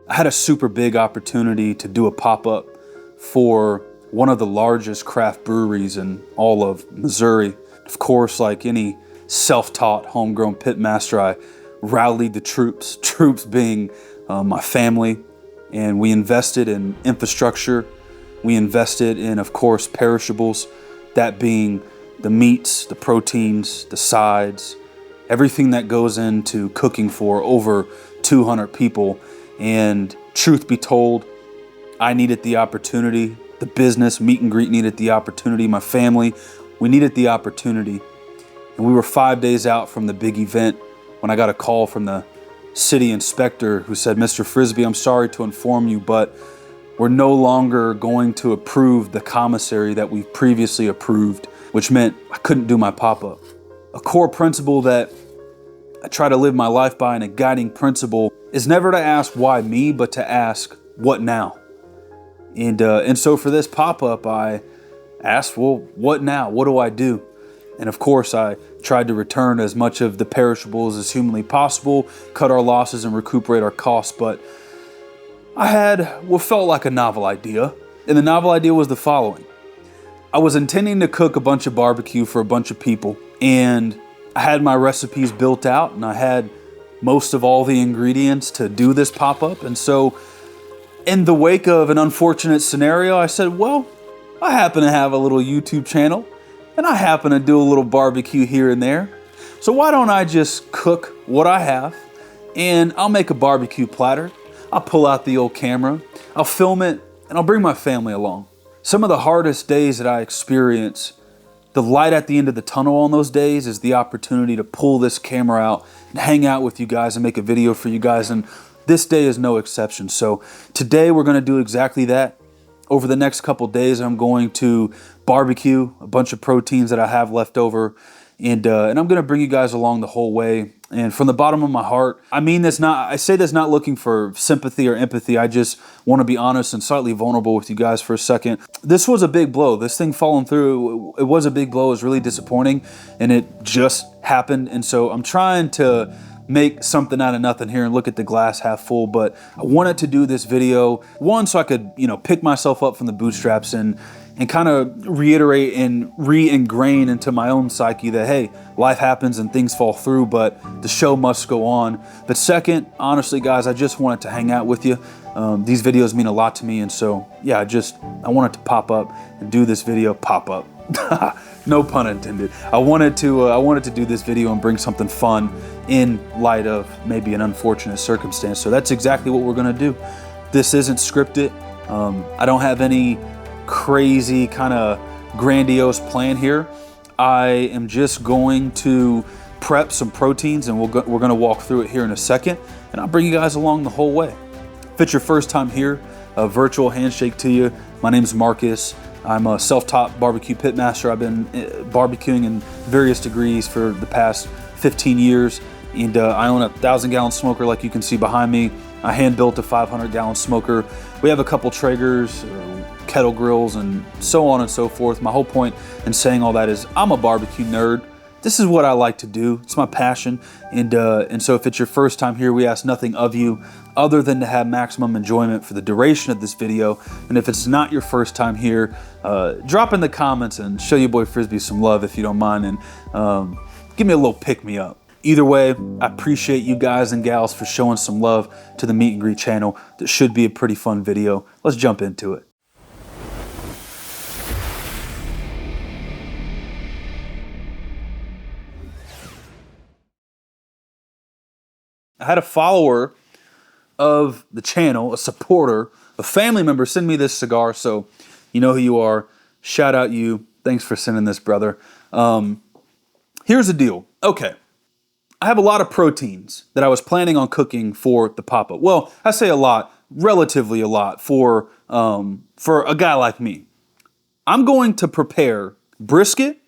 I had a super big opportunity to do a pop-up for one of the largest craft breweries in all of Missouri. Of course, like any self-taught homegrown pitmaster, I rallied the troops, troops being my family, and we invested in infrastructure. We invested in, of course, perishables, that being the meats, the proteins, the sides, everything that goes into cooking for over 200 people. And truth be told, I needed the opportunity. The business, meet and greet, needed the opportunity. My family, we needed the opportunity. And we were 5 days out from the big event when I got a call from the city inspector who said, "Mr. Frisbee, I'm sorry to inform you, but we're no longer going to approve the commissary that we've previously approved," which meant I couldn't do my pop-up. A core principle that I try to live my life by, and a guiding principle, is never to ask why me, but to ask what now. And so for this pop-up, I asked, well, what now? What do I do? And of course, I tried to return as much of the perishables as humanly possible, cut our losses and recuperate our costs. But I had what felt like a novel idea. And the novel idea was the following. I was intending to cook a bunch of barbecue for a bunch of people, and I had my recipes built out, and I had most of all the ingredients to do this pop-up. And so in the wake of an unfortunate scenario, I said, well, I happen to have a little YouTube channel, and I happen to do a little barbecue here and there. So why don't I just cook what I have, and I'll make a barbecue platter. I'll pull out the old camera, I'll film it, and I'll bring my family along. Some of the hardest days that I experience, the light at the end of the tunnel on those days is the opportunity to pull this camera out and hang out with you guys and make a video for you guys. And this day is no exception. So today we're going to do exactly that. Over the next couple days, I'm going to barbecue a bunch of proteins that I have left over, and I'm going to bring you guys along the whole way. And from the bottom of my heart, I say this not looking for sympathy or empathy. I just want to be honest and slightly vulnerable with you guys for a second. This was a big blow. This thing falling through, it was a big blow. It was really disappointing, and it just happened. And so I'm trying to make something out of nothing here and look at the glass half full. But I wanted to do this video, one, so I could, pick myself up from the bootstraps and kind of reiterate and re-ingrain into my own psyche that, hey, life happens and things fall through, but the show must go on. But second, honestly, guys, I just wanted to hang out with you. These videos mean a lot to me, and so, yeah, I wanted to pop up and do this video pop up. No pun intended. I wanted to do this video and bring something fun in light of maybe an unfortunate circumstance. So that's exactly what we're gonna do. This isn't scripted. I don't have any crazy kind of grandiose plan here. I am just going to prep some proteins, and we're going to walk through it here in a second, and I'll bring you guys along the whole way. If it's your first time here, a virtual handshake to you. My name is Marcus. I'm a self-taught barbecue pitmaster. I've been barbecuing in various degrees for the past 15 years, and I own a 1,000-gallon smoker like you can see behind me. I hand-built a 500-gallon smoker. We have a couple Traegers, kettle grills, and so on and so forth. My whole point in saying all that is I'm a barbecue nerd. This is what I like to do. It's my passion. And so if it's your first time here, we ask nothing of you other than to have maximum enjoyment for the duration of this video. And if it's not your first time here, drop in the comments and show your boy Frisbee some love if you don't mind, and give me a little pick-me-up. Either way, I appreciate you guys and gals for showing some love to the Meet and Greet channel. That should be a pretty fun video. Let's jump into it. I had a follower of the channel, a supporter, a family member send me this cigar, so you know who you are. Shout out you. Thanks for sending this, brother. Here's the deal. Okay. I have a lot of proteins that I was planning on cooking for the pop-up. Well, I say a lot, relatively a lot for a guy like me. I'm going to prepare brisket,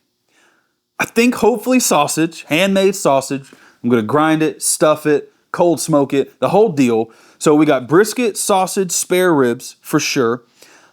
I think hopefully sausage, handmade sausage. I'm going to grind it, stuff it, cold smoke it, the whole deal. So we got brisket, sausage, spare ribs for sure.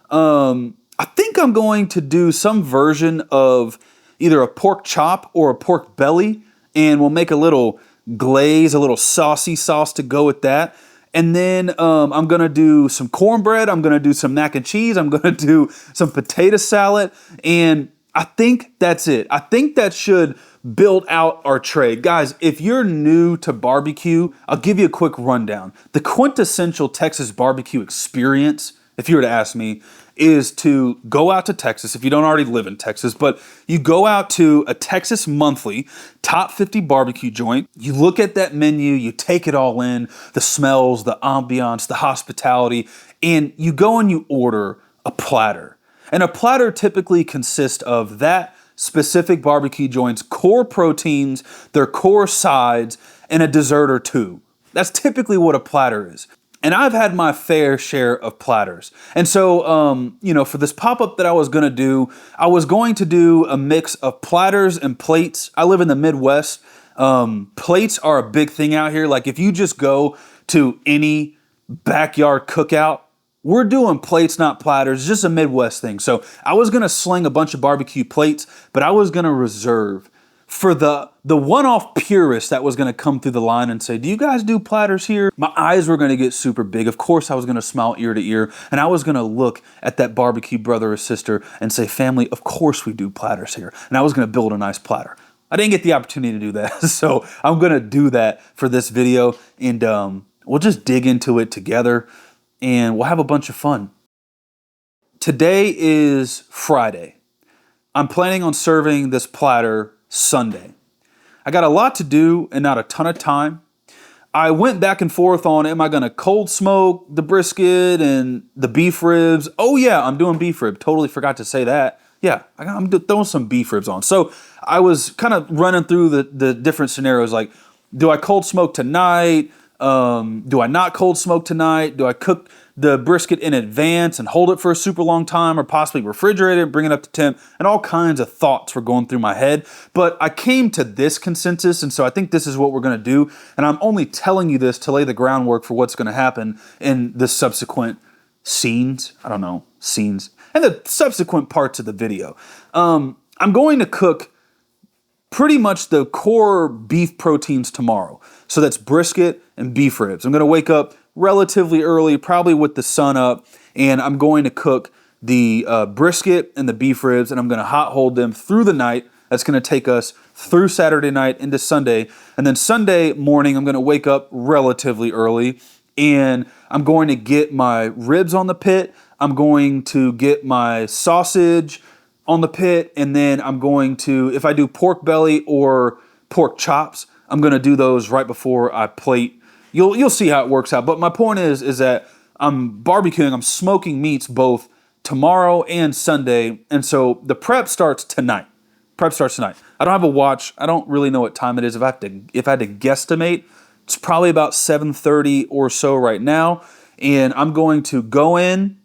I think I'm going to do some version of either a pork chop or a pork belly, and we'll make a little glaze, a little saucy sauce to go with that. And then I'm gonna do some cornbread. I'm gonna do some mac and cheese. I'm gonna do some potato salad. And I think that's it. I think that should build out our tray. Guys, if you're new to barbecue, I'll give you a quick rundown. The quintessential Texas barbecue experience, if you were to ask me, is to go out to Texas, if you don't already live in Texas, but you go out to a Texas Monthly top 50 barbecue joint, you look at that menu, you take it all in, the smells, the ambiance, the hospitality, and you go and you order a platter. And a platter typically consists of that specific barbecue joint's core proteins, their core sides, and a dessert or two. That's typically what a platter is. And I've had my fair share of platters. And so, for this pop-up that I was going to do a mix of platters and plates. I live in the Midwest. Plates are a big thing out here. Like if you just go to any backyard cookout, we're doing plates, not platters. It's just a Midwest thing. So I was going to sling a bunch of barbecue plates, but I was going to reserve for the one-off purist that was going to come through the line and say, do you guys do platters here? My eyes were going to get super big. Of course, I was going to smile ear to ear, and I was going to look at that barbecue brother or sister and say, family, of course we do platters here. And I was going to build a nice platter. I didn't get the opportunity to do that, so I'm going to do that for this video, and we'll just dig into it together, and we'll have a bunch of fun. Today is Friday. I'm planning on serving this platter Sunday. I got a lot to do and not a ton of time. I went back and forth on, am I going to cold smoke the brisket and the beef ribs? Oh yeah, I'm doing beef rib. Totally forgot to say that. Yeah, I'm throwing some beef ribs on. So I was kind of running through the different scenarios, like, do I cold smoke tonight? Do I not cold smoke tonight? Do I cook the brisket in advance and hold it for a super long time, or possibly refrigerate it, bring it up to temp? And all kinds of thoughts were going through my head. But I came to this consensus, and so I think this is what we're going to do. And I'm only telling you this to lay the groundwork for what's going to happen in the subsequent scenes. Scenes. And the subsequent parts of the video. I'm going to cook pretty much the core beef proteins tomorrow. So that's brisket and beef ribs. I'm going to wake up relatively early, probably with the sun up, and I'm going to cook the brisket and the beef ribs, and I'm going to hot hold them through the night. That's going to take us through Saturday night into Sunday. And then Sunday morning, I'm going to wake up relatively early, and I'm going to get my ribs on the pit. I'm going to get my sausage on the pit, and then I'm going to, if I do pork belly or pork chops, I'm going to do those right before I plate. You'll see how it works out. But my point is that I'm barbecuing, I'm smoking meats both tomorrow and Sunday, and so the prep starts tonight. I don't have a watch. I don't really know what time it is. If I had to guesstimate, it's probably about 7:30 or so right now. And I'm going to go in,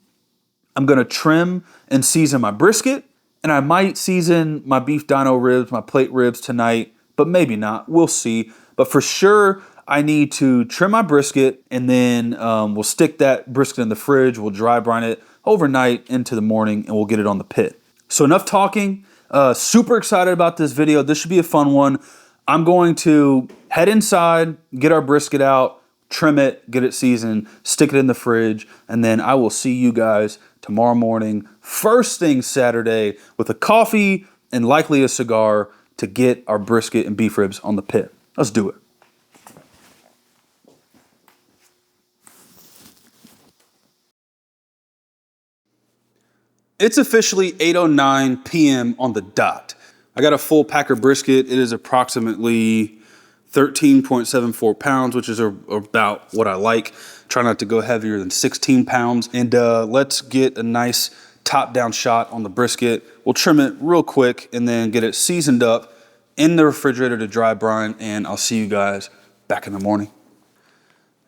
I'm going to trim and season my brisket, and I might season my beef dino ribs, my plate ribs tonight, but maybe not. We'll see. But for sure, I need to trim my brisket, and then we'll stick that brisket in the fridge. We'll dry brine it overnight into the morning, and we'll get it on the pit. So enough talking. Super excited about this video. This should be a fun one. I'm going to head inside, get our brisket out, trim it, get it seasoned, stick it in the fridge, and then I will see you guys tomorrow morning, first thing Saturday, with a coffee and likely a cigar to get our brisket and beef ribs on the pit. Let's do it. It's officially 8:09 p.m. on the dot. I got a full packer brisket. It is approximately 13.74 pounds, which is about what I like. Try not to go heavier than 16 pounds. And let's get a nice top-down shot on the brisket. We'll trim it real quick and then get it seasoned up in the refrigerator to dry brine, and I'll see you guys back in the morning.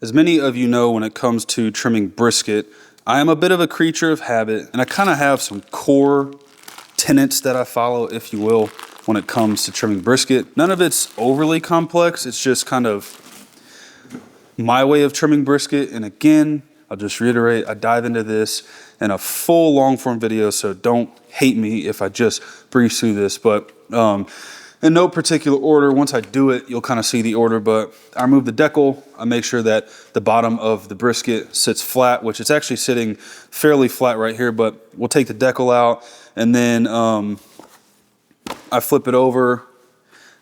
As many of you know, when it comes to trimming brisket, I am a bit of a creature of habit, and I kind of have some core tenets that I follow, if you will, when it comes to trimming brisket. None of it's overly complex. It's just kind of my way of trimming brisket. And again, I'll just reiterate, I dive into this in a full long form video, so don't hate me if I just breeze through this. But In no particular order. Once I do it, you'll kind of see the order, but I remove the decal. I make sure that the bottom of the brisket sits flat, which it's actually sitting fairly flat right here, but we'll take the decal out, and then I flip it over.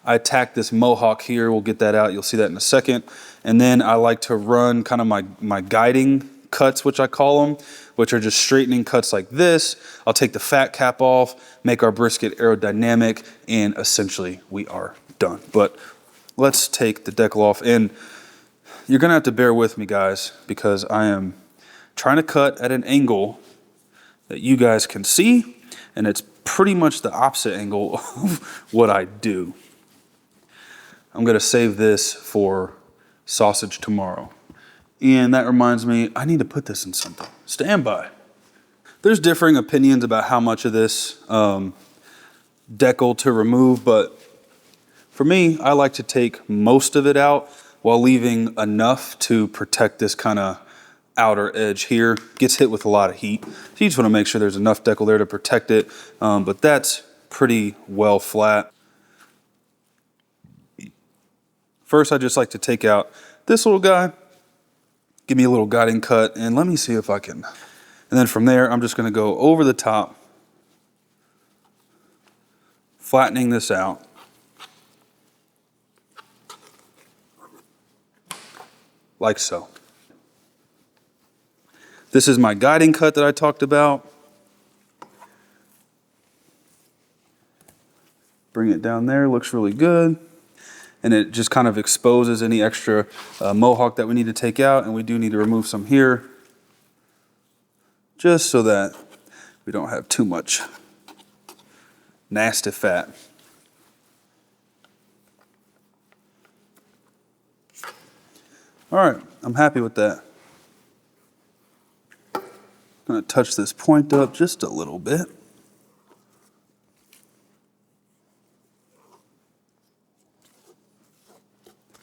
I attack this mohawk here. We'll get that out. You'll see that in a second. And then I like to run kind of my guiding cuts, which I call them, which are just straightening cuts like this. I'll take the fat cap off, make our brisket aerodynamic, and essentially we are done. But let's take the decal off, and you're gonna have to bear with me, guys, because I am trying to cut at an angle that you guys can see, and it's pretty much the opposite angle of what I do. I'm gonna save this for sausage tomorrow. And that reminds me, I need to put this in something. Stand by. There's differing opinions about how much of this decal to remove, but for me, I like to take most of it out while leaving enough to protect this kind of outer edge here. Gets hit with a lot of heat. So you just want to make sure there's enough decal there to protect it, but that's pretty well flat. First, I just like to take out this little guy. Give me a little guiding cut, and let me see if I can. And then from there, I'm just gonna go over the top, flattening this out. Like so. This is my guiding cut that I talked about. Bring it down there, looks really good. And it just kind of exposes any extra mohawk that we need to take out, and we do need to remove some here, just so that we don't have too much nasty fat. All right, I'm happy with that. I'm gonna touch this point up just a little bit.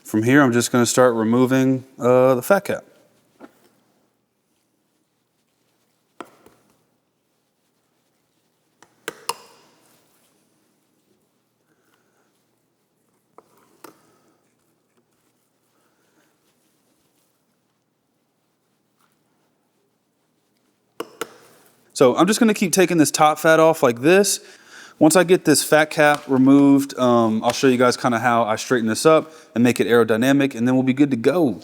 From here, I'm just going to start removing the fat cap. So I'm just going to keep taking this top fat off like this. Once I get this fat cap removed, I'll show you guys kind of how I straighten this up and make it aerodynamic, and then we'll be good to go.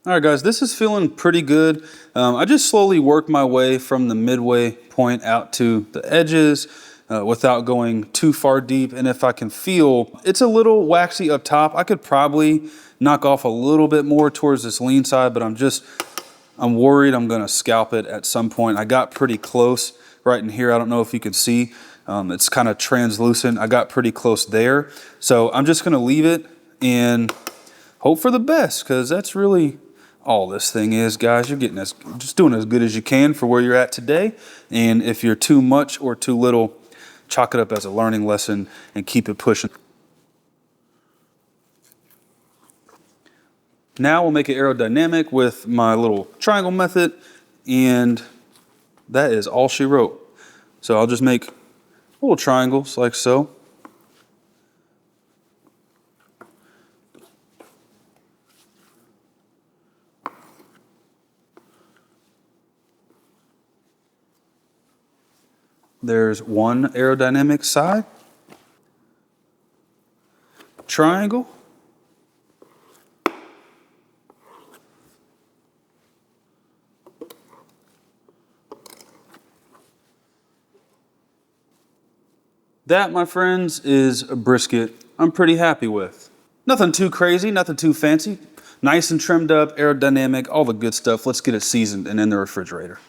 All right, guys, this is feeling pretty good. I just slowly work my way from the midway point out to the edges without going too far deep. And if I can feel it's a little waxy up top, I could probably knock off a little bit more towards this lean side, but I'm worried I'm gonna scalp it at some point. I got pretty close right in here. I don't know if you can see. It's kind of translucent. I got pretty close there. So I'm just gonna leave it and hope for the best, because that's really all this thing is, guys. You're getting just doing as good as you can for where you're at today. And if you're too much or too little, chalk it up as a learning lesson and keep it pushing. Now we'll make it aerodynamic with my little triangle method, and that is all she wrote. So I'll just make little triangles like so. There's one aerodynamic side. Triangle. That, my friends, is a brisket I'm pretty happy with. Nothing too crazy, nothing too fancy. Nice and trimmed up, aerodynamic, all the good stuff. Let's get it seasoned and in the refrigerator.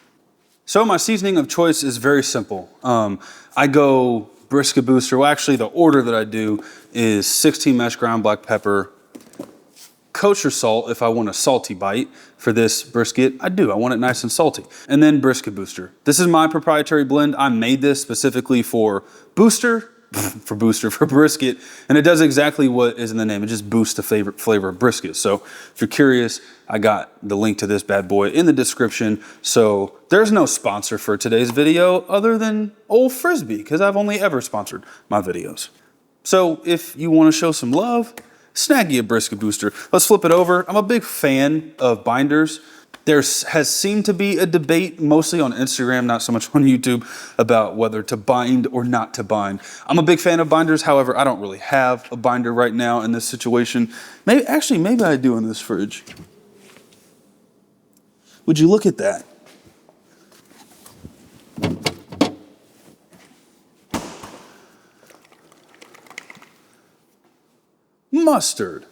So my seasoning of choice is very simple. I go brisket booster. Well, actually, the order that I do is 16 mesh ground black pepper, kosher salt if I want a salty bite for this brisket. I want it nice and salty. And then brisket booster. This is my proprietary blend. I made this specifically for booster for booster for brisket, and it does exactly what is in the name. It just boosts the favorite flavor of brisket. So if you're curious, I got the link to this bad boy in the description. So there's no sponsor for today's video other than Old Frisbee, because I've only ever sponsored my videos. So if you want to show some love, snag you a brisket booster. Let's flip it over. I'm a big fan of binders. There has seemed to be a debate, mostly on Instagram, not so much on YouTube, about whether to bind or not to bind. I'm a big fan of binders. However, I don't really have a binder right now in this situation. Maybe I do in this fridge. Would you look at that? Mustard.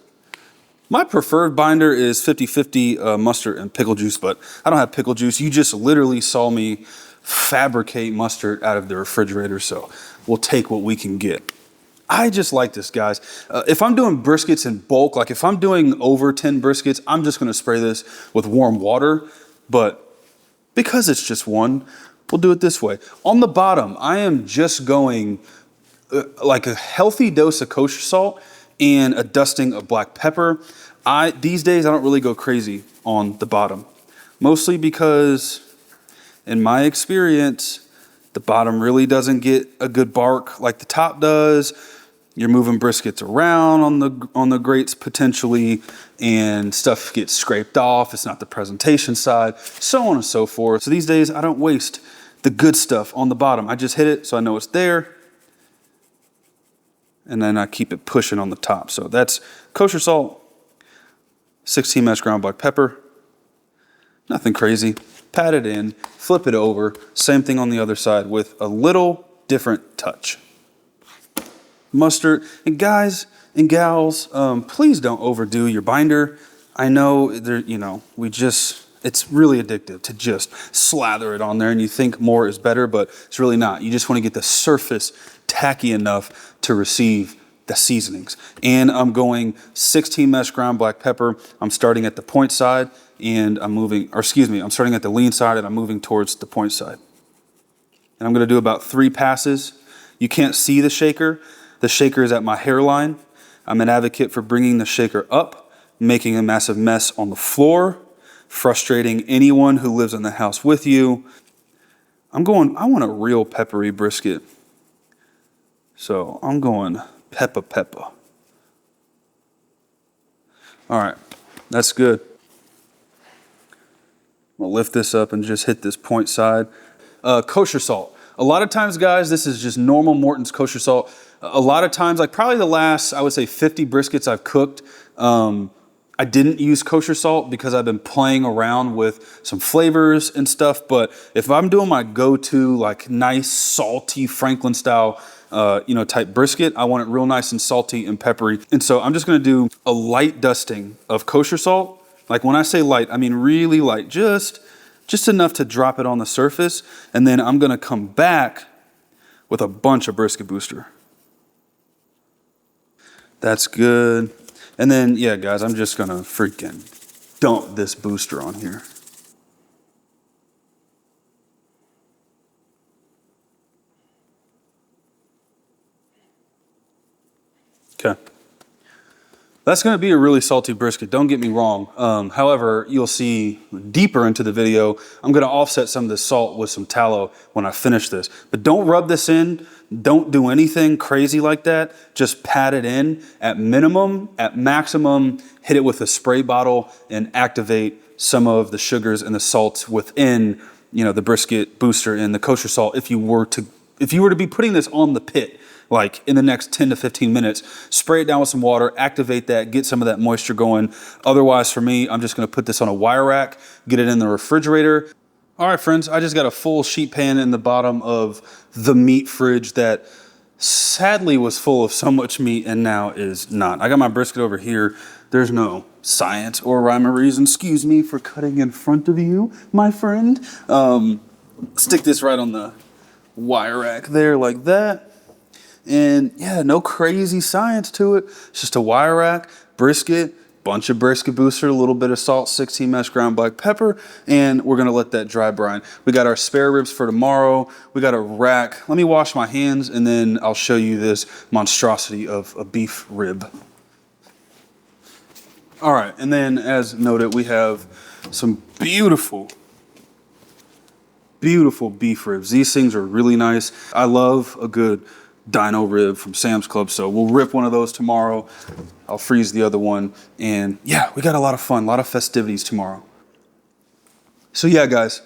My preferred binder is 50-50 mustard and pickle juice, but I don't have pickle juice. You just literally saw me fabricate mustard out of the refrigerator, so we'll take what we can get. I just like this, guys. If I'm doing briskets in bulk, like if I'm doing over 10 briskets, I'm just gonna spray this with warm water, but because it's just one, we'll do it this way. On the bottom, I am just going like a healthy dose of kosher salt and a dusting of black pepper. These days, I don't really go crazy on the bottom, mostly because in my experience, the bottom really doesn't get a good bark like the top does. You're moving briskets around on the grates potentially, and stuff gets scraped off. It's not the presentation side, so on and so forth. So these days, I don't waste the good stuff on the bottom. I just hit it so I know it's there, and then I keep it pushing on the top. So that's kosher salt, 16 mesh ground black pepper, nothing crazy. Pat it in, flip it over, same thing on the other side with a little different touch. Mustard, and guys and gals, please don't overdo your binder. I know it's really addictive to just slather it on there and you think more is better, but it's really not. You just want to get the surface tacky enough to receive the seasonings. And I'm going 16 mesh ground black pepper. I'm starting at the point side and I'm starting at the lean side and I'm moving towards the point side. And I'm going to do about 3 passes. You can't see the shaker. The shaker is at my hairline. I'm an advocate for bringing the shaker up, making a massive mess on the floor, frustrating anyone who lives in the house with you. I want a real peppery brisket. So I'm going pepper. All right, that's good. We'll lift this up and just hit this point side. Kosher salt. A lot of times, guys, this is just normal Morton's kosher salt. A lot of times, like probably the last, I would say 50 briskets I've cooked, I didn't use kosher salt because I've been playing around with some flavors and stuff. But if I'm doing my go-to, like nice, salty Franklin style, type brisket, I want it real nice and salty and peppery. And so I'm just gonna do a light dusting of kosher salt. Like when I say light, I mean really light, just enough to drop it on the surface. And then I'm gonna come back with a bunch of brisket booster. That's good. And then, yeah, guys, I'm just gonna freaking dump this booster on here. Okay. That's going to be a really salty brisket, don't get me wrong. However, you'll see deeper into the video, I'm going to offset some of the salt with some tallow when I finish this. But don't rub this in. Don't do anything crazy like that. Just pat it in at minimum. At maximum, hit it with a spray bottle and activate some of the sugars and the salts within, the brisket booster and the kosher salt. If you were to be putting this on the pit, like in the next 10 to 15 minutes, spray it down with some water, activate that, get some of that moisture going. Otherwise, for me, I'm just gonna put this on a wire rack, get it in the refrigerator. All right, friends, I just got a full sheet pan in the bottom of the meat fridge that sadly was full of so much meat and now is not. I got my brisket over here. There's no science or rhyme or reason. Excuse me for cutting in front of you, my friend. Stick this right on the wire rack there like that. And yeah, no crazy science to it. It's just a wire rack, brisket, bunch of brisket booster, a little bit of salt, 16 mesh ground black pepper, and we're gonna let that dry brine. We got our spare ribs for tomorrow. We got a rack. Let me wash my hands and then I'll show you this monstrosity of a beef rib. All right, and then as noted, we have some beautiful beef ribs. These things are really nice. I love a good dino rib from Sam's Club, so we'll rip one of those tomorrow. I'll freeze the other one, and yeah, we got a lot of fun, a lot of festivities tomorrow. So yeah, guys,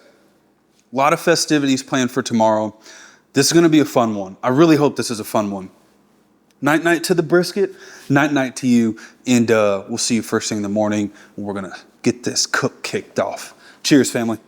a lot of festivities planned for tomorrow. This is gonna be a fun one. I really hope this is a fun one. Night to the brisket, night to you, and we'll see you first thing in the morning when we're gonna get this cook kicked off. Cheers, family.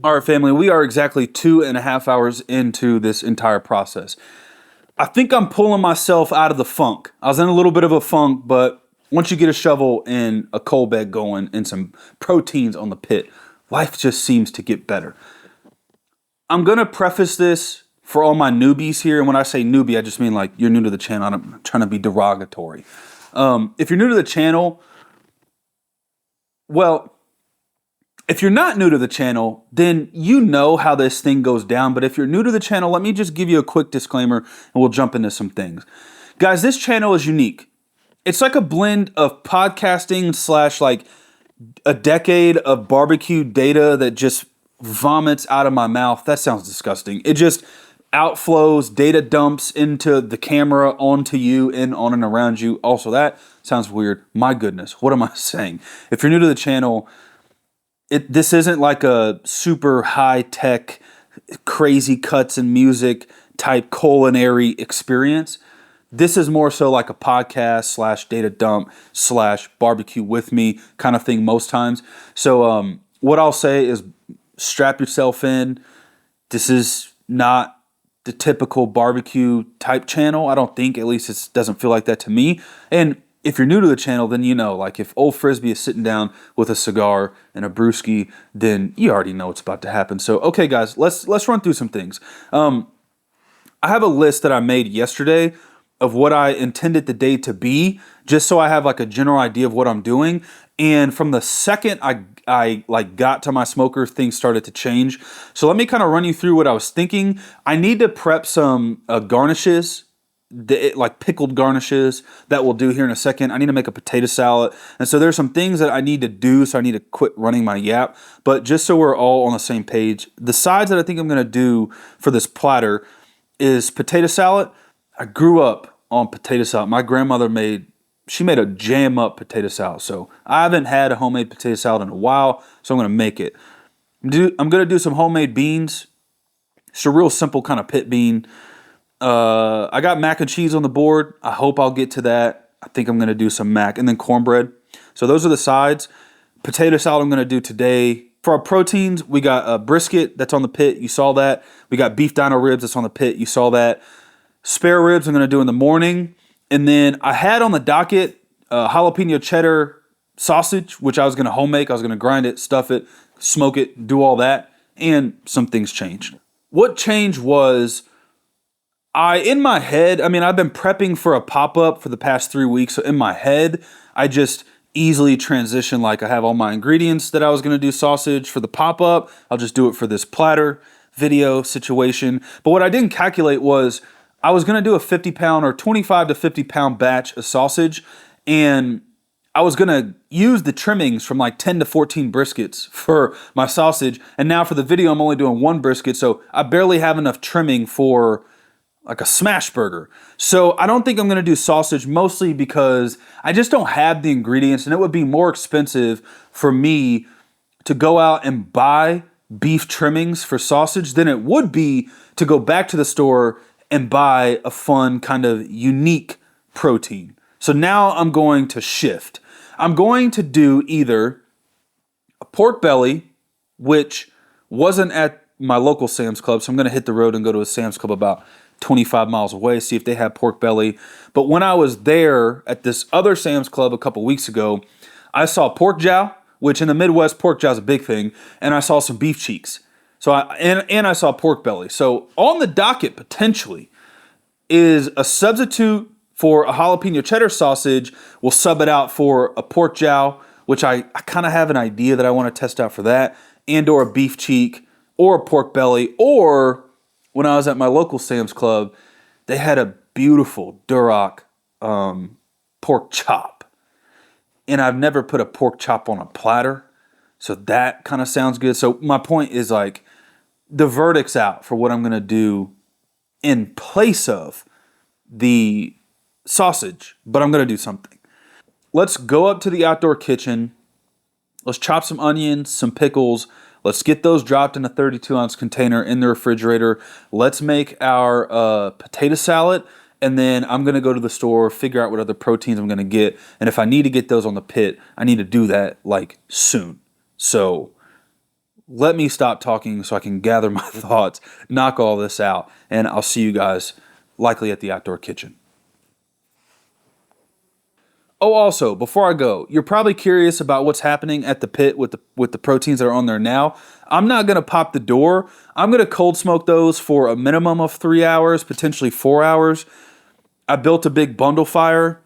All right, family, we are exactly 2.5 hours into this entire process. I think I'm pulling myself out of the funk. I was in a little bit of a funk, but once you get a shovel and a coal bed going and some proteins on the pit, life just seems to get better. I'm going to preface this for all my newbies here. And when I say newbie, I just mean like you're new to the channel. I'm not trying to be derogatory. If you're new to the channel, well, if you're not new to the channel, then you know how this thing goes down. But if you're new to the channel, let me just give you a quick disclaimer and we'll jump into some things. Guys, this channel is unique. It's like a blend of podcasting / like a decade of barbecue data that just vomits out of my mouth. That sounds disgusting. It just outflows, data dumps into the camera, onto you, and on and around you. Also, that sounds weird. My goodness, what am I saying? If you're new to the channel, this isn't like a super high-tech, crazy cuts and music type culinary experience. This is more so like a podcast / data dump / barbecue with me kind of thing most times. So what I'll say is strap yourself in. This is not the typical barbecue type channel. I don't think, at least it doesn't feel like that to me. And if you're new to the channel, then you know, like if Old Frisbee is sitting down with a cigar and a brewski, then you already know what's about to happen. So, okay, guys, let's run through some things. I have a list that I made yesterday of what I intended the day to be, just so I have like a general idea of what I'm doing. And from the second I like got to my smoker, things started to change. So let me kind of run you through what I was thinking. I need to prep some garnishes like pickled garnishes that we'll do here in a second. I need to make a potato salad. And so there's some things that I need to do, so I need to quit running my yap. But just so we're all on the same page, the sides that I think I'm going to do for this platter is potato salad. I grew up on potato salad. My grandmother made a jam up potato salad. So I haven't had a homemade potato salad in a while, so I'm going to make it. I'm going to do some homemade beans. It's a real simple kind of pit bean. I got mac and cheese on the board. I hope I'll get to that. I think I'm going to do some mac and then cornbread. So those are the sides. Potato salad I'm going to do today. For our proteins, we got a brisket that's on the pit. You saw that. We got beef dino ribs that's on the pit. You saw that. Spare ribs I'm going to do in the morning. And then I had on the docket jalapeno cheddar sausage, which I was going to home make. I was going to grind it, stuff it, smoke it, do all that. And some things changed. What changed was in my head, I've been prepping for a pop-up for the past 3 weeks. So in my head, I just easily transition. Like I have all my ingredients that I was going to do sausage for the pop-up. I'll just do it for this platter video situation. But what I didn't calculate was I was going to do a 50-pound or 25 to 50-pound batch of sausage. And I was going to use the trimmings from like 10 to 14 briskets for my sausage. And now for the video, I'm only doing one brisket. So I barely have enough trimming for like a smash burger. So I don't think I'm going to do sausage, mostly because I just don't have the ingredients, and it would be more expensive for me to go out and buy beef trimmings for sausage than it would be to go back to the store and buy a fun kind of unique protein. So now I'm going to shift. I'm going to do either a pork belly, which wasn't at my local Sam's Club, so I'm going to hit the road and go to a Sam's Club about 25 miles away, see if they have pork belly. But when I was there at this other Sam's Club a couple weeks ago, I saw pork jowl, which in the Midwest, pork jowl is a big thing, and I saw some beef cheeks. So I saw pork belly. So on the docket potentially is a substitute for a jalapeno cheddar sausage. We'll sub it out for a pork jowl, which I kind of have an idea that I want to test out for that, and or a beef cheek or a pork belly. Or when I was at my local Sam's Club, they had a beautiful Duroc pork chop. And I've never put a pork chop on a platter, so that kind of sounds good. So my point is, like, the verdict's out for what I'm going to do in place of the sausage, but I'm going to do something. Let's go up to the outdoor kitchen. Let's chop some onions, some pickles. Let's get those dropped in a 32-ounce container in the refrigerator. Let's make our potato salad, and then I'm going to go to the store, figure out what other proteins I'm going to get. And if I need to get those on the pit, I need to do that like soon. So let me stop talking so I can gather my thoughts, knock all this out, and I'll see you guys likely at the outdoor kitchen. Oh, also, before I go, you're probably curious about what's happening at the pit with the proteins that are on there now. I'm not going to pop the door. I'm going to cold smoke those for a minimum of 3 hours, potentially 4 hours. I built a big bundle fire,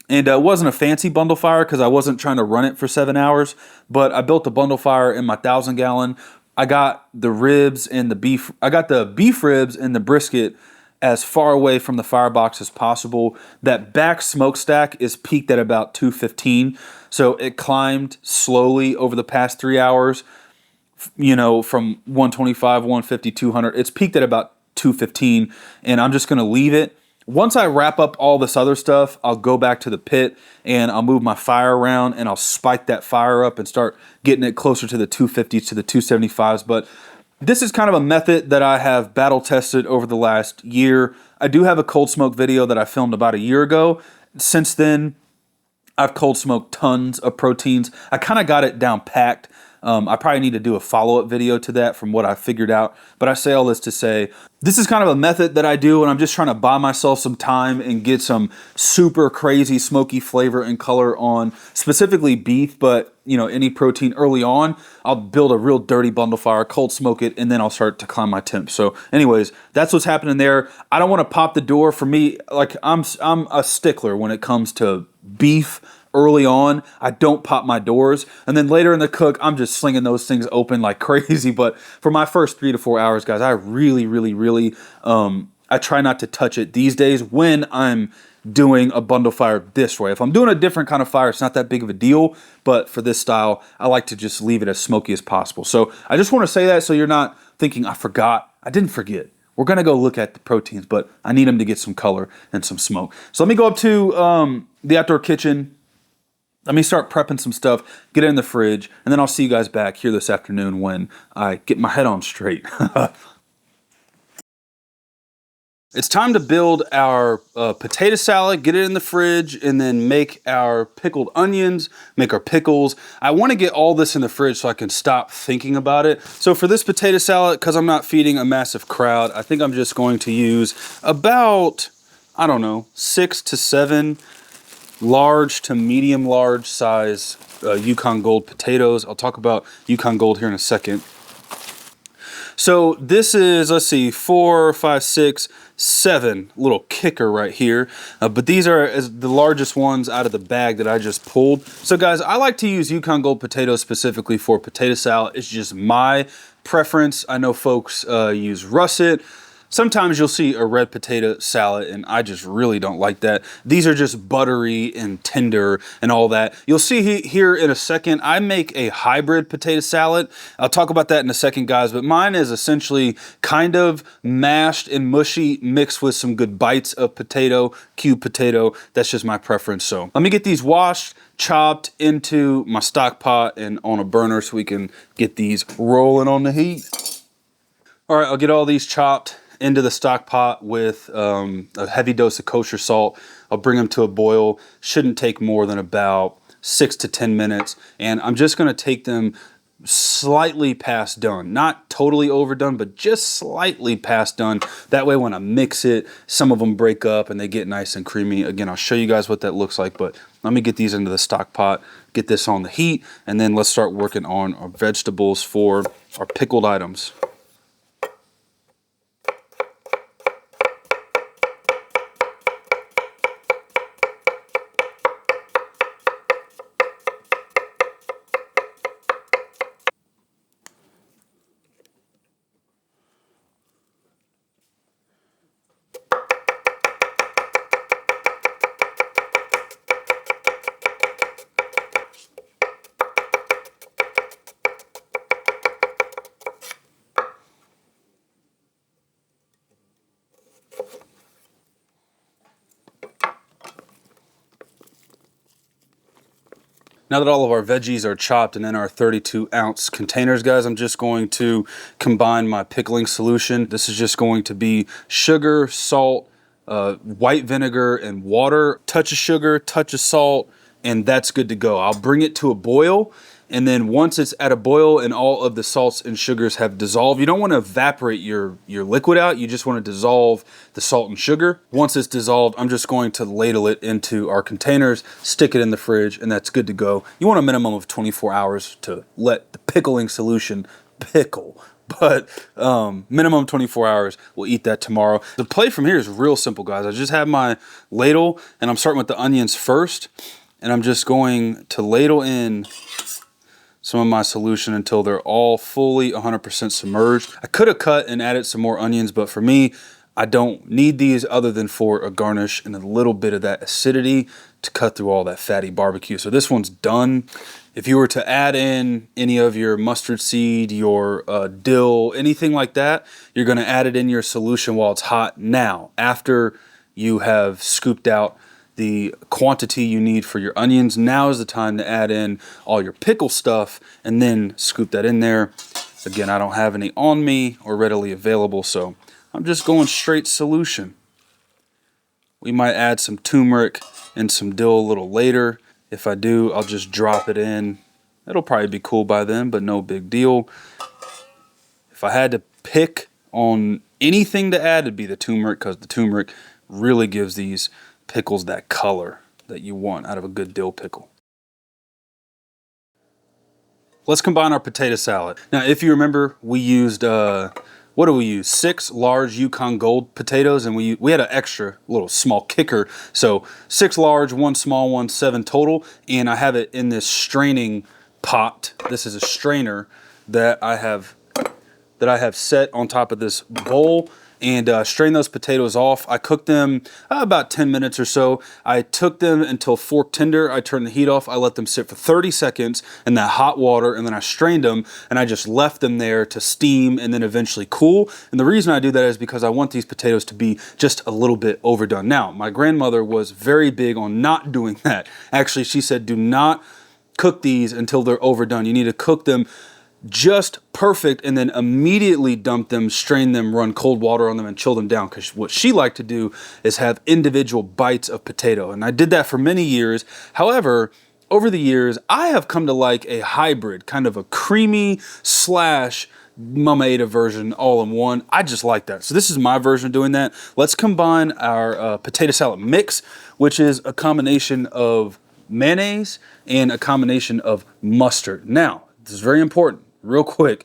and it wasn't a fancy bundle fire because I wasn't trying to run it for 7 hours, but I built a bundle fire in my 1,000-gallon. I got the ribs and the beef. I got the beef ribs and the brisket as far away from the firebox as possible. That back smokestack is peaked at about 215. So it climbed slowly over the past 3 hours, from 125, 150, 200. It's peaked at about 215, and I'm just going to leave it. Once I wrap up all this other stuff, I'll go back to the pit and I'll move my fire around and I'll spike that fire up and start getting it closer to the 250s, to the 275s. But this is kind of a method that I have battle tested over the last year. I do have a cold smoke video that I filmed about a year ago. Since then, I've cold smoked tons of proteins. I kind of got it down packed. I probably need to do a follow-up video to that from what I figured out. But I say all this to say, this is kind of a method that I do, and I'm just trying to buy myself some time and get some super crazy smoky flavor and color on specifically beef, but any protein early on. I'll build a real dirty bundle fire, cold smoke it, and then I'll start to climb my temp. So anyways, that's what's happening there. I don't want to pop the door. For me, like I'm a stickler when it comes to beef. Early on, I don't pop my doors, and then later in the cook, I'm just slinging those things open like crazy. But for my first 3 to 4 hours, guys, I really I try not to touch it these days when I'm doing a bundle fire this way. If I'm doing a different kind of fire, it's not that big of a deal, but for this style, I like to just leave it as smoky as possible. So I just want to say that so you're not thinking, I forgot. I didn't forget. We're going to go look at the proteins, but I need them to get some color and some smoke. So let me go up to the outdoor kitchen. Let me start prepping some stuff, get it in the fridge, and then I'll see you guys back here this afternoon when I get my head on straight. It's time to build our potato salad, get it in the fridge, and then make our pickled onions, make our pickles. I want to get all this in the fridge so I can stop thinking about it. So for this potato salad, because I'm not feeding a massive crowd, I think I'm just going to use about, I don't know, 6 to 7 large to medium large size Yukon Gold potatoes. I'll talk about Yukon Gold here in a second. So this is, let's see, 4, 5, 6, 7 little kicker right here. But these are the largest ones out of the bag that I just pulled. So guys, I like to use Yukon Gold potatoes specifically for potato salad. It's just my preference. I know folks use russet. Sometimes you'll see a red potato salad, and I just really don't like that. These are just buttery and tender and all that. You'll see here in a second, I make a hybrid potato salad. I'll talk about that in a second, guys, but mine is essentially kind of mashed and mushy mixed with some good bites of potato, cubed potato. That's just my preference. So let me get these washed, chopped into my stock pot and on a burner so we can get these rolling on the heat. All right, I'll get all these chopped into the stock pot with a heavy dose of kosher salt. I'll bring them to a boil. Shouldn't take more than about 6 to 10 minutes. And I'm just gonna take them slightly past done. Not totally overdone, but just slightly past done. That way when I mix it, some of them break up and they get nice and creamy. Again, I'll show you guys what that looks like, but let me get these into the stock pot, get this on the heat, and then let's start working on our vegetables for our pickled items. Now that all of our veggies are chopped and in our 32-ounce containers, guys, I'm just going to combine my pickling solution. This is just going to be sugar, salt, white vinegar, and water. Touch of sugar, touch of salt, and that's good to go. I'll bring it to a boil, and then once it's at a boil and all of the salts and sugars have dissolved, you don't want to evaporate your liquid out. You just want to dissolve the salt and sugar. Once it's dissolved, I'm just going to ladle it into our containers, stick it in the fridge, and that's good to go. You want a minimum of 24 hours to let the pickling solution pickle. But minimum 24 hours, we'll eat that tomorrow. The play from here is real simple, guys. I just have my ladle, and I'm starting with the onions first, and I'm just going to ladle in some of my solution until they're all fully 100% submerged. I could have cut and added some more onions, but for me, I don't need these other than for a garnish and a little bit of that acidity to cut through all that fatty barbecue. So this one's done. If you were to add in any of your mustard seed, your dill, anything like that, you're gonna add it in your solution while it's hot now, after you have scooped out the quantity you need for your onions. Now is the time to add in all your pickle stuff and then scoop that in there. Again, I don't have any on me or readily available, so I'm just going straight solution. We might add some turmeric and some dill a little later. If I do, I'll just drop it in. It'll probably be cool by then, but no big deal. If I had to pick on anything to add, it'd be the turmeric, because the turmeric really gives these pickles that color that you want out of a good dill pickle. Let's combine our potato salad. Now, if you remember, we used, what do we use? 6 large Yukon Gold potatoes, and we had an extra little small kicker. So 6 large, 1 small one, 7 total. And I have it in this straining pot. This is a strainer that I have that I have set on top of this bowl and strain those potatoes off. I cooked them about 10 minutes or so. I took them until fork tender. I turned the heat off. I let them sit for 30 seconds in that hot water, and then I strained them, and I just left them there to steam and then eventually cool. And the reason I do that is because I want these potatoes to be just a little bit overdone. Now, my grandmother was very big on not doing that. Actually, she said, do not cook these until they're overdone. You need to cook them just perfect and then immediately dump them, strain them, run cold water on them, and chill them down. Because what she liked to do is have individual bites of potato. And I did that for many years. However, over the years, I have come to like a hybrid, kind of a creamy slash Mama Ada version all in one. I just like that. So this is my version of doing that. Let's combine our potato salad mix, which is a combination of mayonnaise and a combination of mustard. Now, this is very important. Real quick,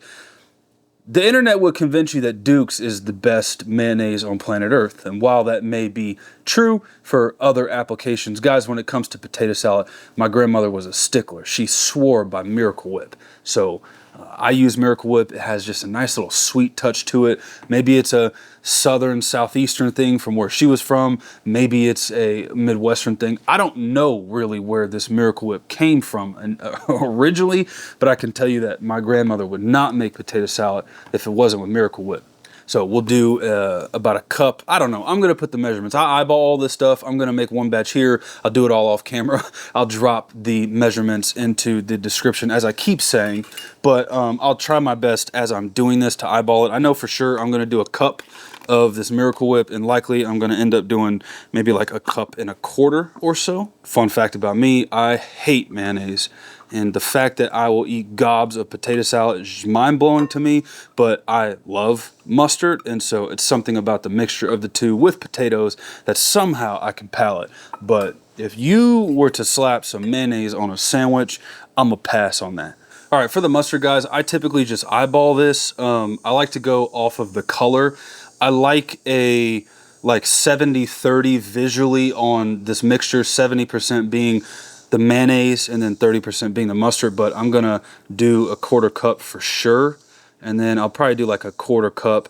the internet would convince you that Duke's is the best mayonnaise on planet Earth. And while that may be true for other applications, guys, when it comes to potato salad, my grandmother was a stickler. She swore by Miracle Whip. So I use Miracle Whip. It has just a nice little sweet touch to it. Maybe it's a southern, southeastern thing from where she was from. Maybe it's a Midwestern thing. I don't know really where this Miracle Whip came from originally, but I can tell you that my grandmother would not make potato salad if it wasn't with Miracle Whip. So we'll do about a cup. I don't know. I'm going to put the measurements. I eyeball all this stuff. I'm going to make one batch here. I'll do it all off camera. I'll drop the measurements into the description as I keep saying, but I'll try my best as I'm doing this to eyeball it. I know for sure I'm going to do a cup of this Miracle Whip, and likely I'm going to end up doing maybe like a cup and a quarter or so. Fun fact about me, I hate mayonnaise. And the fact that I will eat gobs of potato salad is just mind-blowing to me, but I love mustard, and so it's something about the mixture of the two with potatoes that somehow I can palate. But if you were to slap some mayonnaise on a sandwich, I'm gonna pass on that. All right, for the mustard, guys, I typically just eyeball this. I like to go off of the color. I like a 70-30 visually on this mixture, 70% being the mayonnaise and then 30% being the mustard, but I'm gonna do a quarter cup for sure, and then I'll probably do like a quarter cup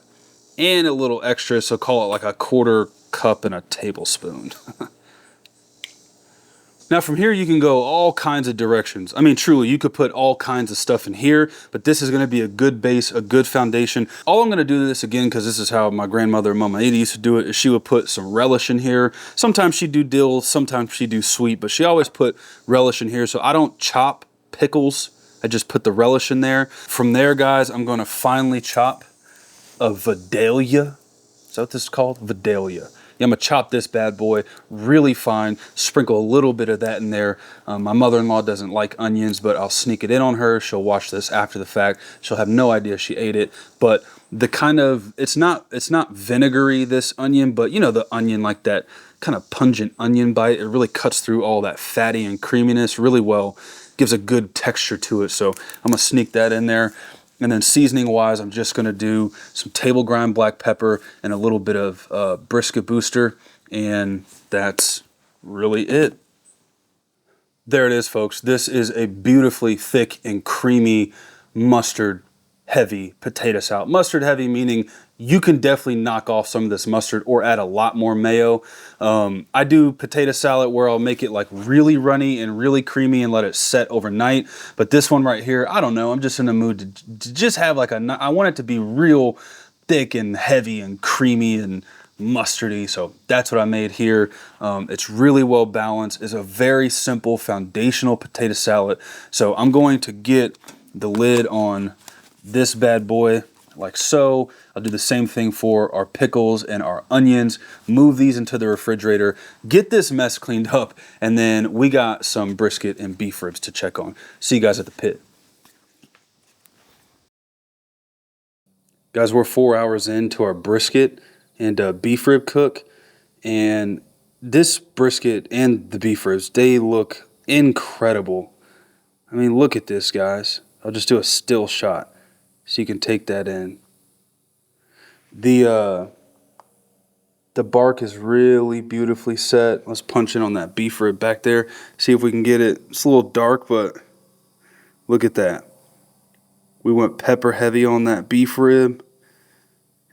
and a little extra, so call it like a quarter cup and a tablespoon. Now from here you can go all kinds of directions. I mean, truly, you could put all kinds of stuff in here, but this is gonna be a good base, a good foundation. All I'm gonna do this again, because this is how my grandmother, Mama Ada, used to do it, is she would put some relish in here. Sometimes she'd do dill, sometimes she'd do sweet, but she always put relish in here. So I don't chop pickles, I just put the relish in there. From there, guys, I'm gonna finely chop a Vidalia. Is that what this is called? Vidalia. Yeah, I'm gonna chop this bad boy really fine, sprinkle a little bit of that in there. My mother-in-law doesn't like onions, but I'll sneak it in on her. She'll watch this after the fact. She'll have no idea she ate it. But the kind of, it's not vinegary, this onion, but you know, the onion, like that kind of pungent onion bite. It really cuts through all that fatty and creaminess really well. Gives a good texture to it. So I'm gonna sneak that in there. And then seasoning wise, I'm just gonna do some table ground black pepper and a little bit of brisket booster, and that's really it. There it is, folks. This is a beautifully thick and creamy mustard heavy potato salad. Mustard heavy meaning you can definitely knock off some of this mustard or add a lot more mayo. I do potato salad where I'll make it like really runny and really creamy and let it set overnight. But this one right here, I don't know, I'm just in the mood to just have like I want it to be real thick and heavy and creamy and mustardy. So that's what I made here. It's really well balanced. It's a very simple foundational potato salad. So I'm going to get the lid on this bad boy like so. I'll do the same thing for our pickles and our onions. Move these into the refrigerator, get this mess cleaned up, and then we got some brisket and beef ribs to check on. See you guys at the pit. Guys, we're 4 hours into our brisket and beef rib cook, and this brisket and the beef ribs, they look incredible. I mean, look at this, guys. I'll just do a still shot so you can take that in. The bark is really beautifully set. Let's punch in on that beef rib back there. See if we can get it. It's a little dark, but look at that. We went pepper heavy on that beef rib.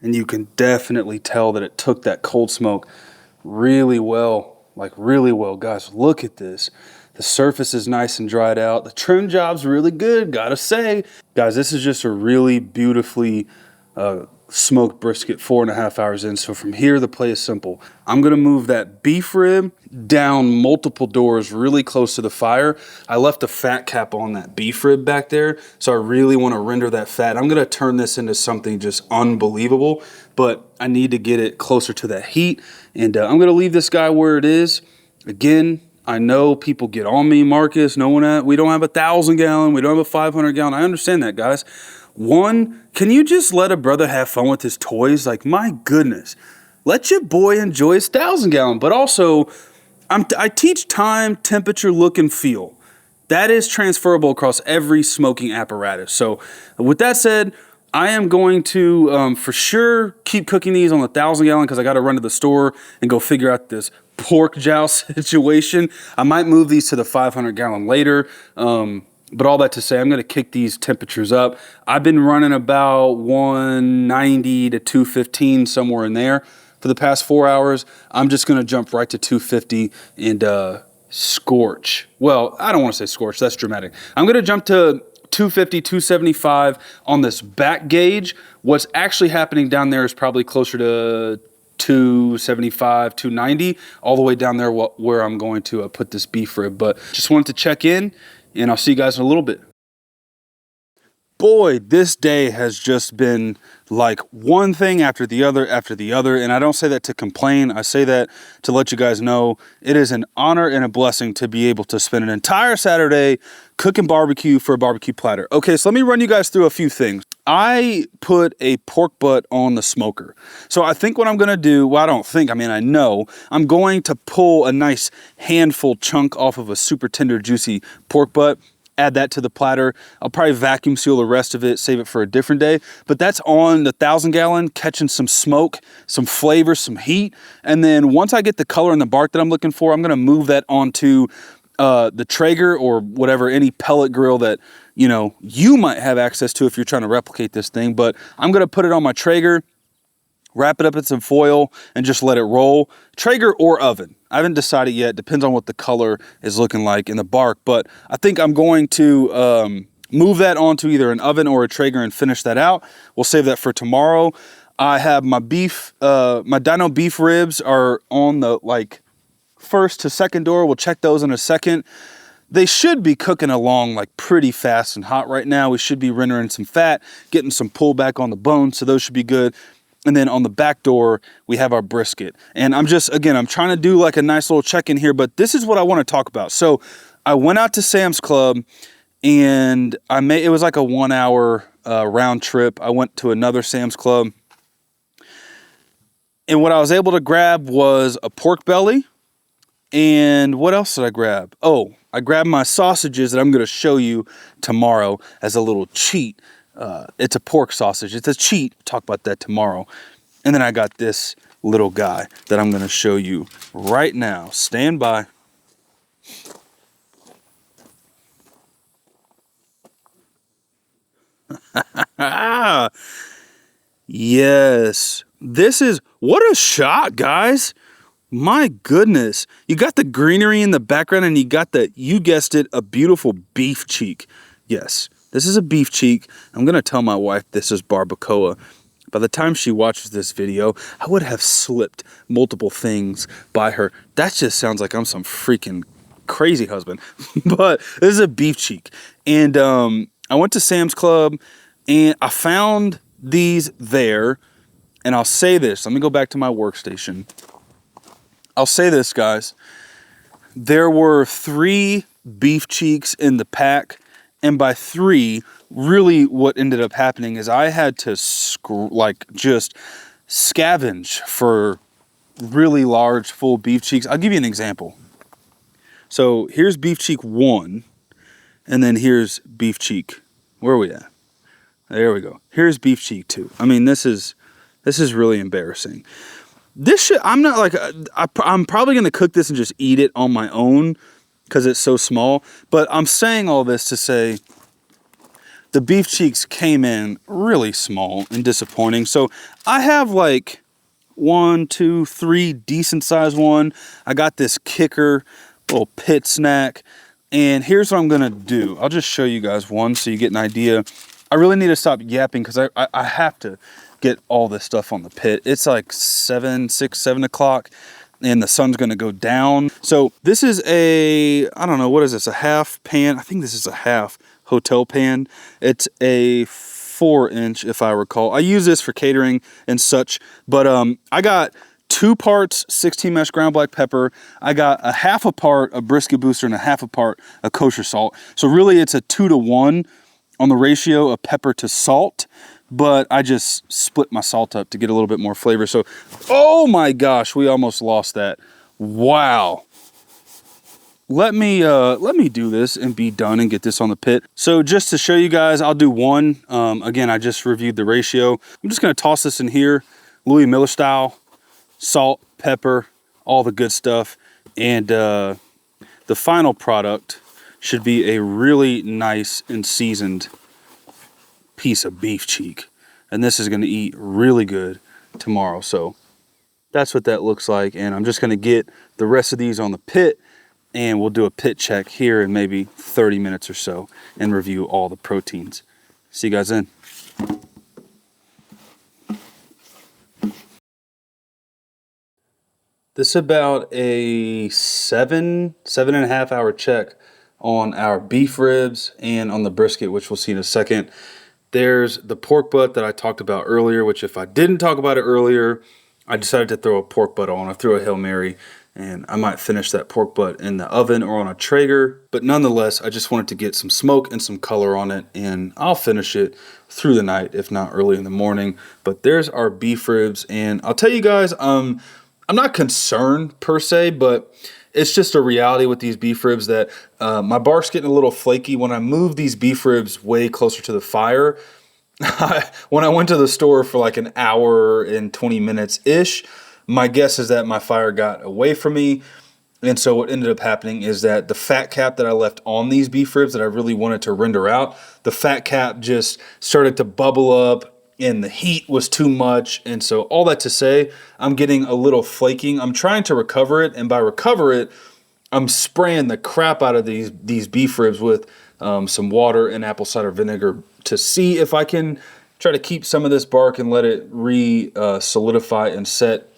And you can definitely tell that it took that cold smoke really well. Like really well. Guys, look at this. The surface is nice and dried out. The trim job's really good, gotta say. Guys, this is just a really beautifully smoked brisket 4.5 hours in. So from here, the play is simple. I'm gonna move that beef rib down multiple doors really close to the fire. I left a fat cap on that beef rib back there, so I really wanna render that fat. I'm gonna turn this into something just unbelievable, but I need to get it closer to that heat. And I'm gonna leave this guy where it is. Again, I know people get on me, Marcus, we don't have 1,000 gallon, we don't have a 500 gallon. I understand that, guys. One, can you just let a brother have fun with his toys? Like, my goodness, let your boy enjoy his 1,000 gallon. But also, I teach time, temperature, look, and feel. That is transferable across every smoking apparatus. So with that said, I am going to, for sure, keep cooking these on the 1,000 gallon because I got to run to the store and go figure out this pork joust situation. I might move these to the 500 gallon later. But all that to say, I'm going to kick these temperatures up. I've been running about 190 to 215, somewhere in there for the past 4 hours. I'm just going to jump right to 250 and scorch. Well, I don't want to say scorch. That's dramatic. I'm going to jump to 250, 275 on this back gauge. What's actually happening down there is probably closer to 275, 290, all the way down there where I'm going to put this beef rib. But just wanted to check in, and I'll see you guys in a little bit. Boy, this day has just been like one thing after the other, and I don't say that to complain. I say that to let you guys know it is an honor and a blessing to be able to spend an entire Saturday cooking barbecue for a barbecue platter. Okay, so let me run you guys through a few things. I put a pork butt on the smoker. So I think what I'm gonna do, well, I don't think, I mean, I know, I'm going to pull a nice handful chunk off of a super tender, juicy pork butt, add that to the platter. I'll probably vacuum seal the rest of it, save it for a different day. But that's on the 1,000 gallon, catching some smoke, some flavor, some heat. And then once I get the color and the bark that I'm looking for, I'm gonna move that onto the Traeger or whatever, any pellet grill that, you know, you might have access to if you're trying to replicate this thing. But I'm gonna put it on my Traeger, wrap it up in some foil, and just let it roll. Traeger or oven. I haven't decided yet. Depends on what the color is looking like in the bark. But I think I'm going to move that onto either an oven or a Traeger and finish that out. We'll save that for tomorrow. I have my beef, my dino beef ribs are on the first to second door. We'll check those in a second. They should be cooking along like pretty fast and hot right now. We should be rendering some fat, getting some pullback on the bone, so those should be good. And then on the back door, we have our brisket. And I'm trying to do like a nice little check-in here, but this is what I want to talk about. So I went out to Sam's Club and it was like a 1 hour round trip. I went to another Sam's Club. And what I was able to grab was a pork belly. And what else did I grab? Oh, I grabbed my sausages that I'm going to show you tomorrow as a little cheat. It's a pork sausage. It's a cheat. We'll talk about that tomorrow. And then I got this little guy that I'm going to show you right now. Stand by. Yes. What a shot, guys. My goodness. You got the greenery in the background and you got you guessed it, a beautiful beef cheek. Yes, this is a beef cheek. I'm going to tell my wife this is barbacoa. By the time she watches this video, I would have slipped multiple things by her. That just sounds like I'm some freaking crazy husband. But this is a beef cheek. And I went to Sam's Club and I found these there. And I'll say this. Let me go back to my workstation. I'll say this, guys. There were 3 beef cheeks in the pack. And by 3, really what ended up happening is I had to just scavenge for really large, full beef cheeks. I'll give you an example. So here's beef cheek 1, and then here's beef cheek. Where are we at? There we go. Here's beef cheek 2. I mean, this is really embarrassing. I'm probably going to cook this and just eat it on my own because it's so small. But I'm saying all this to say, the beef cheeks came in really small and disappointing. So I have like 1, 2, 3 decent sized one. I got this kicker, little pit snack. And here's what I'm gonna do. I'll just show you guys one so you get an idea. I really need to stop yapping because I have to get all this stuff on the pit. It's like 7 o'clock and the sun's gonna go down. So this is a, I don't know, what is this, a half pan? I think this is a half hotel pan. It's a 4-inch if I recall. I use this for catering and such, but I got 2 parts 16 mesh ground black pepper. I got a half a part of brisket booster and a half a part of kosher salt. So really it's a 2 to 1 on the ratio of pepper to salt, but I just split my salt up to get a little bit more flavor. So, oh my gosh, we almost lost that. Wow. Let me do this and be done and get this on the pit. So just to show you guys, I'll do one. Again, I just reviewed the ratio. I'm just gonna toss this in here, Louis Miller style, salt, pepper, all the good stuff. And the final product should be a really nice and seasoned piece of beef cheek. And this is gonna eat really good tomorrow. So that's what that looks like. And I'm just gonna get the rest of these on the pit and we'll do a pit check here in maybe 30 minutes or so and review all the proteins. See you guys then. This is about a 7.5 hour check on our beef ribs and on the brisket, which we'll see in a second. There's the pork butt that I talked about earlier, which if I didn't talk about it earlier, I decided to throw a pork butt on. I threw a Hail Mary, and I might finish that pork butt in the oven or on a Traeger. But nonetheless, I just wanted to get some smoke and some color on it, and I'll finish it through the night, if not early in the morning. But there's our beef ribs, and I'll tell you guys, I'm not concerned per se, but it's just a reality with these beef ribs that my bark's getting a little flaky. When I move these beef ribs way closer to the fire, when I went to the store for like an hour and 20 minutes-ish, my guess is that my fire got away from me. And so what ended up happening is that the fat cap that I left on these beef ribs that I really wanted to render out, the fat cap just started to bubble up and the heat was too much. And so all that to say, I'm getting a little flaking. I'm trying to recover it. And by recover it, I'm spraying the crap out of these beef ribs with some water and apple cider vinegar to see if I can try to keep some of this bark and let it solidify and set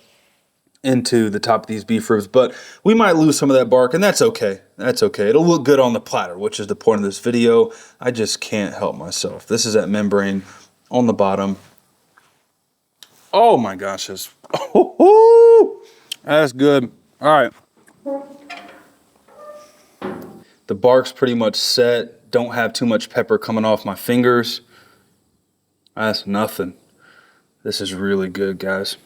into the top of these beef ribs. But we might lose some of that bark, and that's okay. That's okay. It'll look good on the platter, which is the point of this video. I just can't help myself. This is that membrane on the bottom. Oh my gosh, that's good. All right. The bark's pretty much set. Don't have too much pepper coming off my fingers. That's nothing. This is really good, guys.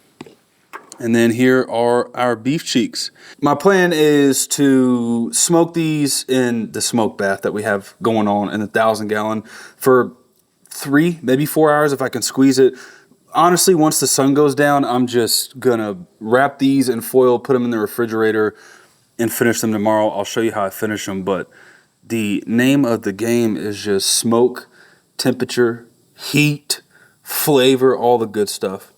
And then here are our beef cheeks. My plan is to smoke these in the smoke bath that we have going on in the 1,000-gallon for 3, maybe 4 hours if I can squeeze it. Honestly, once the sun goes down, I'm just gonna wrap these in foil, put them in the refrigerator, and finish them tomorrow. I'll show you how I finish them, but the name of the game is just smoke, temperature, heat, flavor, all the good stuff.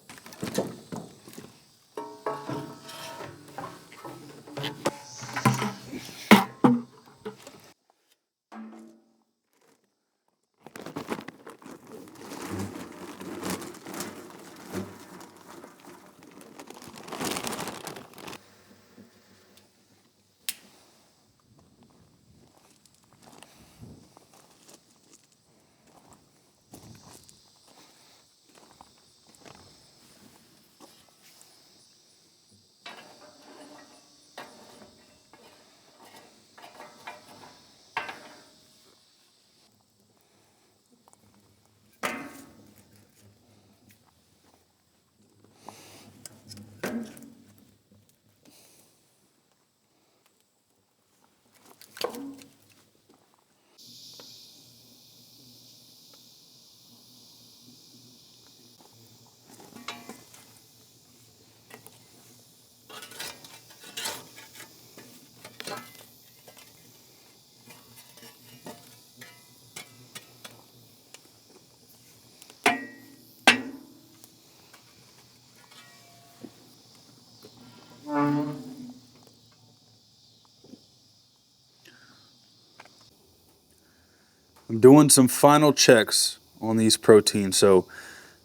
I'm doing some final checks on these proteins. So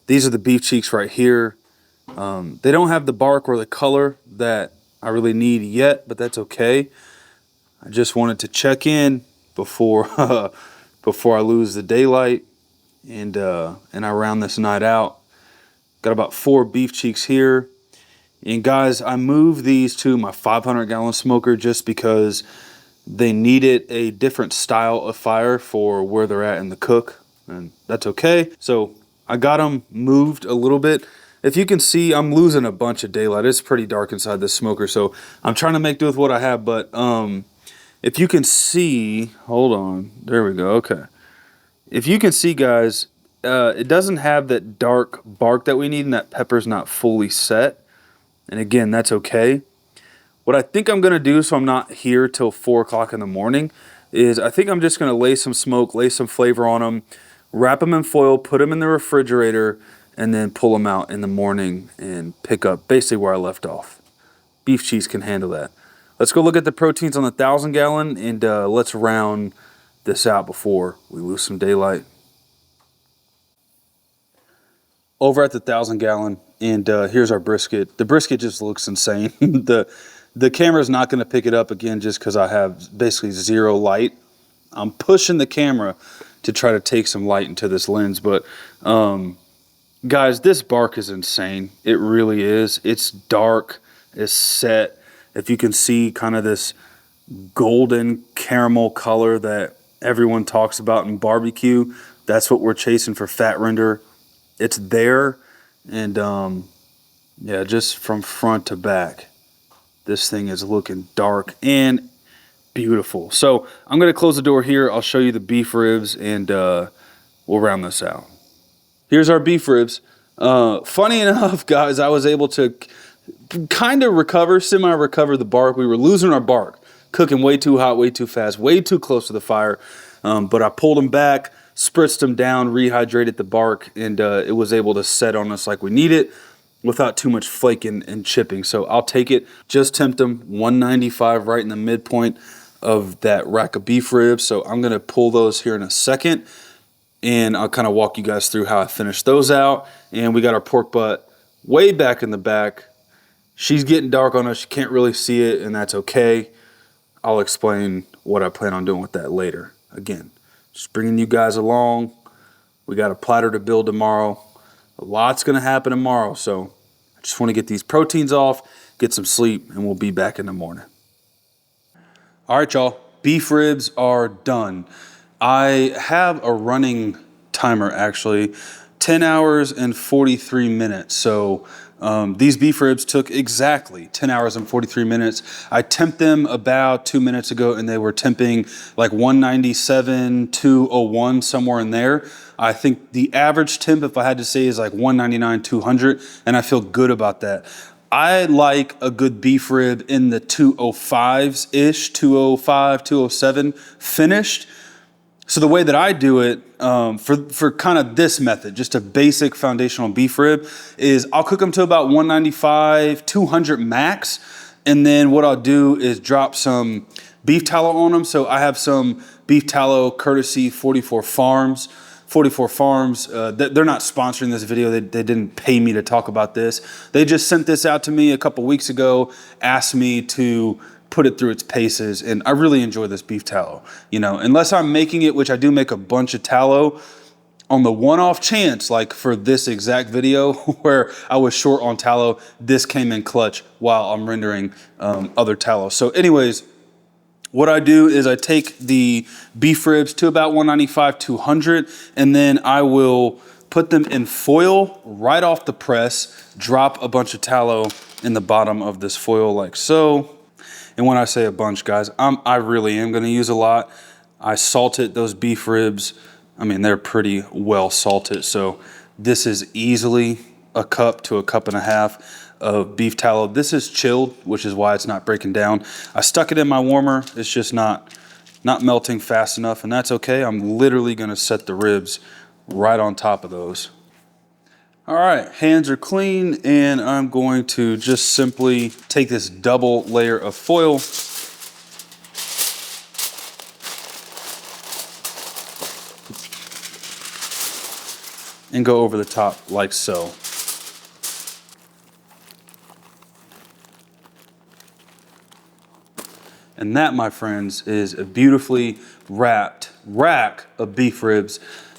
these are the beef cheeks right here. They don't have the bark or the color that I really need yet, but that's okay. I just wanted to check in before before I lose the daylight and I round this night out. Got about 4 beef cheeks here. And guys, I moved these to my 500-gallon smoker just because they needed a different style of fire for where they're at in the cook, and that's okay. So I got them moved a little bit. If you can see, I'm losing a bunch of daylight. It's pretty dark inside this smoker, so I'm trying to make do with what I have. But if you can see, hold on, there we go. Okay, if you can see, guys, it doesn't have that dark bark that we need, and that pepper's not fully set. And again, that's okay. What I think I'm gonna do, so I'm not here till 4 o'clock in the morning, is I think I'm just gonna lay some smoke, lay some flavor on them, wrap them in foil, put them in the refrigerator, and then pull them out in the morning and pick up basically where I left off. Beef cheese can handle that. Let's go look at the proteins on the 1,000-gallon, and let's round this out before we lose some daylight. Over at the 1,000-gallon, and here's our brisket. The brisket just looks insane. The camera's not going to pick it up again just because I have basically 0 light. I'm pushing the camera to try to take some light into this lens, but guys, this bark is insane. It really is. It's dark, it's set. If you can see kind of this golden caramel color that everyone talks about in barbecue, that's what we're chasing for fat render. It's there, and yeah, just from front to back, this thing is looking dark and beautiful. So I'm going to close the door here. I'll show you the beef ribs, and we'll round this out. Here's our beef ribs. Funny enough, guys, I was able to kind of semi-recover the bark. We were losing our bark, cooking way too hot, way too fast, way too close to the fire. But I pulled them back, spritzed them down, rehydrated the bark, and it was able to set on us like we need it without too much flaking and chipping. So I'll take it. Just tempt them 195 right in the midpoint of that rack of beef ribs. So I'm going to pull those here in a second, and I'll kind of walk you guys through how I finished those out. And we got our pork butt way back in the back. She's getting dark on us. You can't really see it, and that's okay. I'll explain what I plan on doing with that later. Again, just bringing you guys along. We got a platter to build tomorrow. A lot's going to happen tomorrow, so I just want to get these proteins off, get some sleep, and we'll be back in the morning. All right, y'all. Beef ribs are done. I have a running timer, actually, 10 hours and 43 minutes. So these beef ribs took exactly 10 hours and 43 minutes. I temped them about 2 minutes ago, and they were temping like 197, 201, somewhere in there. I think the average temp, if I had to say, is like 199, 200, and I feel good about that. I like a good beef rib in the 205s-ish, 205, 207 finished. So the way that I do it for kind of this method, just a basic foundational beef rib, is I'll cook them to about 195, 200 max. And then what I'll do is drop some beef tallow on them. So I have some beef tallow courtesy 44 Farms. 44 Farms, they're not sponsoring this video. They didn't pay me to talk about this. They just sent this out to me a couple weeks ago, asked me to put it through its paces, and I really enjoy this beef tallow. You know, unless I'm making it, which I do make a bunch of tallow, on the one-off chance, like for this exact video where I was short on tallow, this came in clutch while I'm rendering other tallow. So anyways, what I do is I take the beef ribs to about 195, 200, and then I will put them in foil right off the press, drop a bunch of tallow in the bottom of this foil like so. And when I say a bunch, guys, I really am gonna use a lot. I salted those beef ribs. I mean, they're pretty well salted. So this is easily a cup to a cup and a half of beef tallow. This is chilled, which is why it's not breaking down. I stuck it in my warmer. It's just not melting fast enough, and that's okay. I'm literally gonna set the ribs right on top of those. All right, hands are clean, and I'm going to just simply take this double layer of foil, and go over the top like so. And that, my friends, is a beautifully wrapped rack of beef ribs,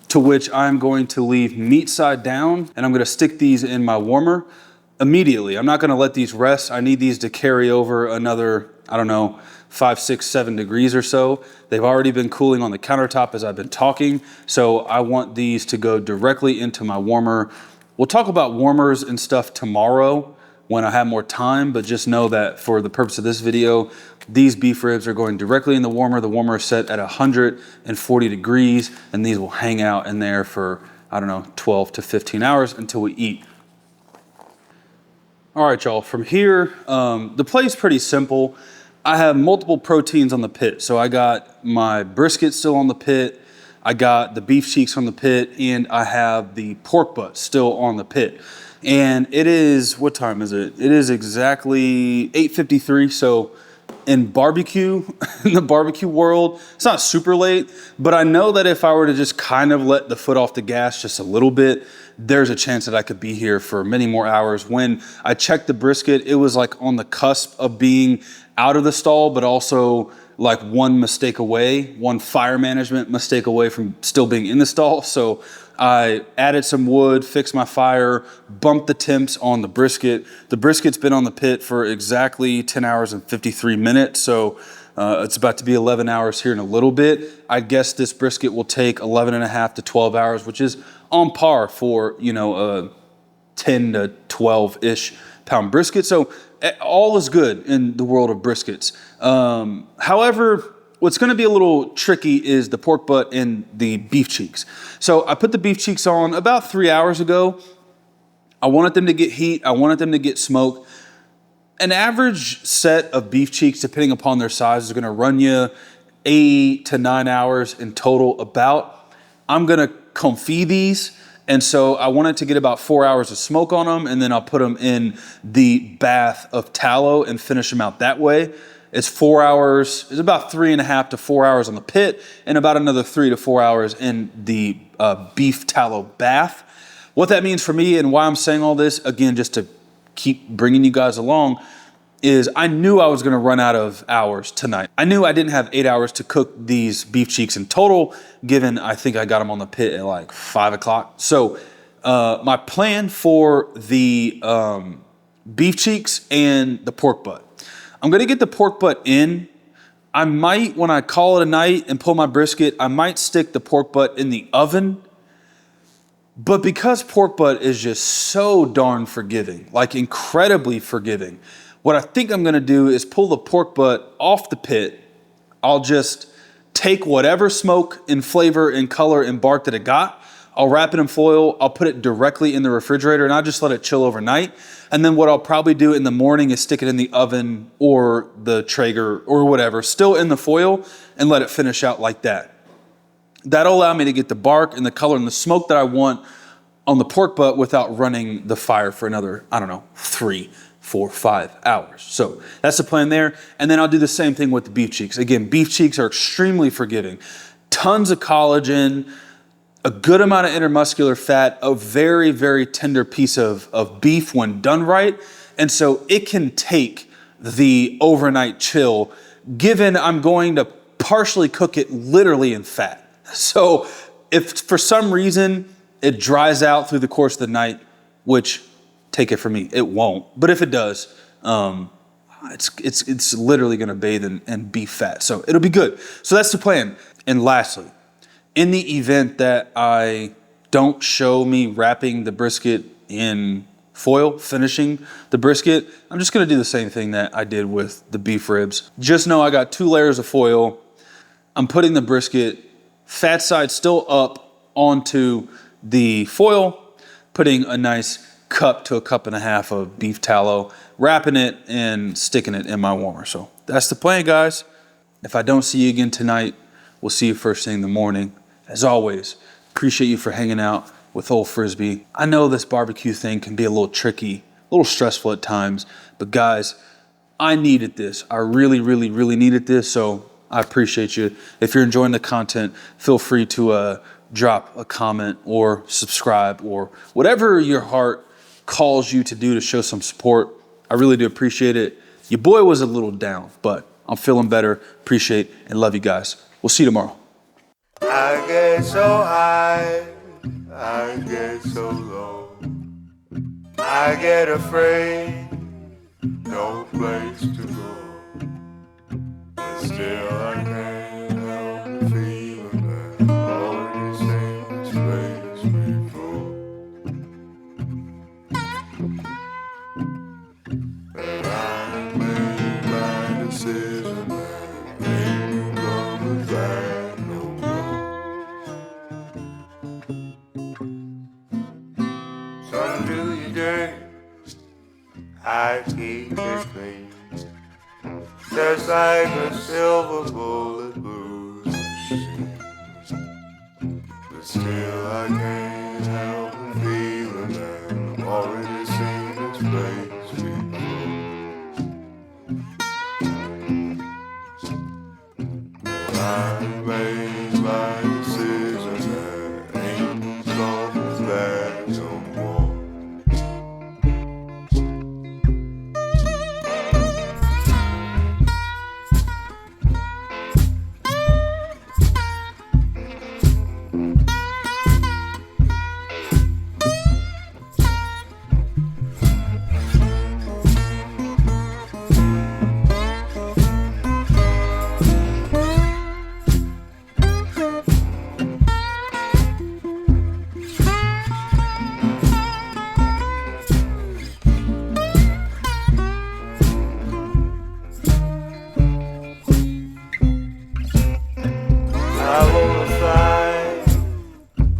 to which I'm going to leave meat side down, and I'm gonna stick these in my warmer immediately. I'm not gonna let these rest. I need these to carry over another, I don't know, 5, 6, 7 degrees or so. They've already been cooling on the countertop as I've been talking, so I want these to go directly into my warmer. We'll talk about warmers and stuff tomorrow when I have more time, but just know that for the purpose of this video, these beef ribs are going directly in the warmer. The warmer is set at 140 degrees, and these will hang out in there for, I don't know, 12 to 15 hours until we eat. All right, y'all, from here, the play's pretty simple. I have multiple proteins on the pit. So I got my brisket still on the pit, I got the beef cheeks on the pit, and I have the pork butt still on the pit. And it is, what time is it? It is exactly 8:53. So in barbecue, in the barbecue world, it's not super late, but I know that if I were to just kind of let the foot off the gas just a little bit, there's a chance that I could be here for many more hours. When I checked the brisket, it was like on the cusp of being out of the stall, but also like one mistake away, one fire management mistake away from still being in the stall. So I added some wood, fixed my fire, bumped the temps on the brisket. The brisket's been on the pit for exactly 10 hours and 53 minutes. So it's about to be 11 hours here in a little bit. I guess this brisket will take 11 and a half to 12 hours, which is on par for, you know, a 10 to 12-ish pound brisket. So all is good in the world of briskets. However, what's going to be a little tricky is the pork butt and the beef cheeks. So I put the beef cheeks on about 3 hours ago. I wanted them to get heat. I wanted them to get smoke. An average set of beef cheeks, depending upon their size, is going to run you 8 to 9 hours in total about. I'm going to confit these. And so I wanted to get about 4 hours of smoke on them, and then I'll put them in the bath of tallow and finish them out that way. It's 4 hours, it's about 3.5 to 4 hours on the pit, and about another 3 to 4 hours in the beef tallow bath. What that means for me and why I'm saying all this, again, just to keep bringing you guys along, is I knew I was gonna run out of hours tonight. I knew I didn't have 8 hours to cook these beef cheeks in total, given I think I got them on the pit at like 5 o'clock. So my plan for the beef cheeks and the pork butt, I'm gonna get the pork butt in. I might, when I call it a night and pull my brisket, I might stick the pork butt in the oven. But because pork butt is just so darn forgiving, like incredibly forgiving, what I think I'm gonna do is pull the pork butt off the pit. I'll just take whatever smoke and flavor and color and bark that it got. I'll wrap it in foil. I'll put it directly in the refrigerator, and I'll just let it chill overnight. And then what I'll probably do in the morning is stick it in the oven or the Traeger or whatever, still in the foil, and let it finish out like that. That'll allow me to get the bark and the color and the smoke that I want on the pork butt without running the fire for another, I don't know, 3, 4, 5 hours. So that's the plan there. And then I'll do the same thing with the beef cheeks. Again, beef cheeks are extremely forgiving. Tons of collagen, a good amount of intermuscular fat, a very, very tender piece of beef when done right. And so it can take the overnight chill, given I'm going to partially cook it literally in fat. So if for some reason it dries out through the course of the night, which, take it from me, it won't. But if it does, it's literally gonna bathe in beef fat. So it'll be good. So that's the plan. And lastly, in the event that I don't show me wrapping the brisket in foil, finishing the brisket, I'm just gonna do the same thing that I did with the beef ribs. Just know I got 2 layers of foil. I'm putting the brisket fat side still up onto the foil, putting a nice cup to a cup and a half of beef tallow, wrapping it and sticking it in my warmer. So that's the plan, guys. If I don't see you again tonight, we'll see you first thing in the morning. As always, appreciate you for hanging out with Old Frisbee. I know this barbecue thing can be a little tricky, a little stressful at times, but guys, I needed this. I really, really, really needed this. So I appreciate you. If you're enjoying the content, feel free to drop a comment or subscribe or whatever your heart calls you to do to show some support. I really do appreciate it. Your boy was a little down, but I'm feeling better. Appreciate and love you guys. We'll see you tomorrow. I get so high, I get so low, I get afraid, no place to go, but still I can't help the feeling that all these things face before, that I made my decision that ain't coming back no more. Some do you dirty, I keep it clean, just like a silver bullet blues machine. But still I can't help the feeling that I've already seen its face before. I made my decision that ain't coming back no more. I wanna fly,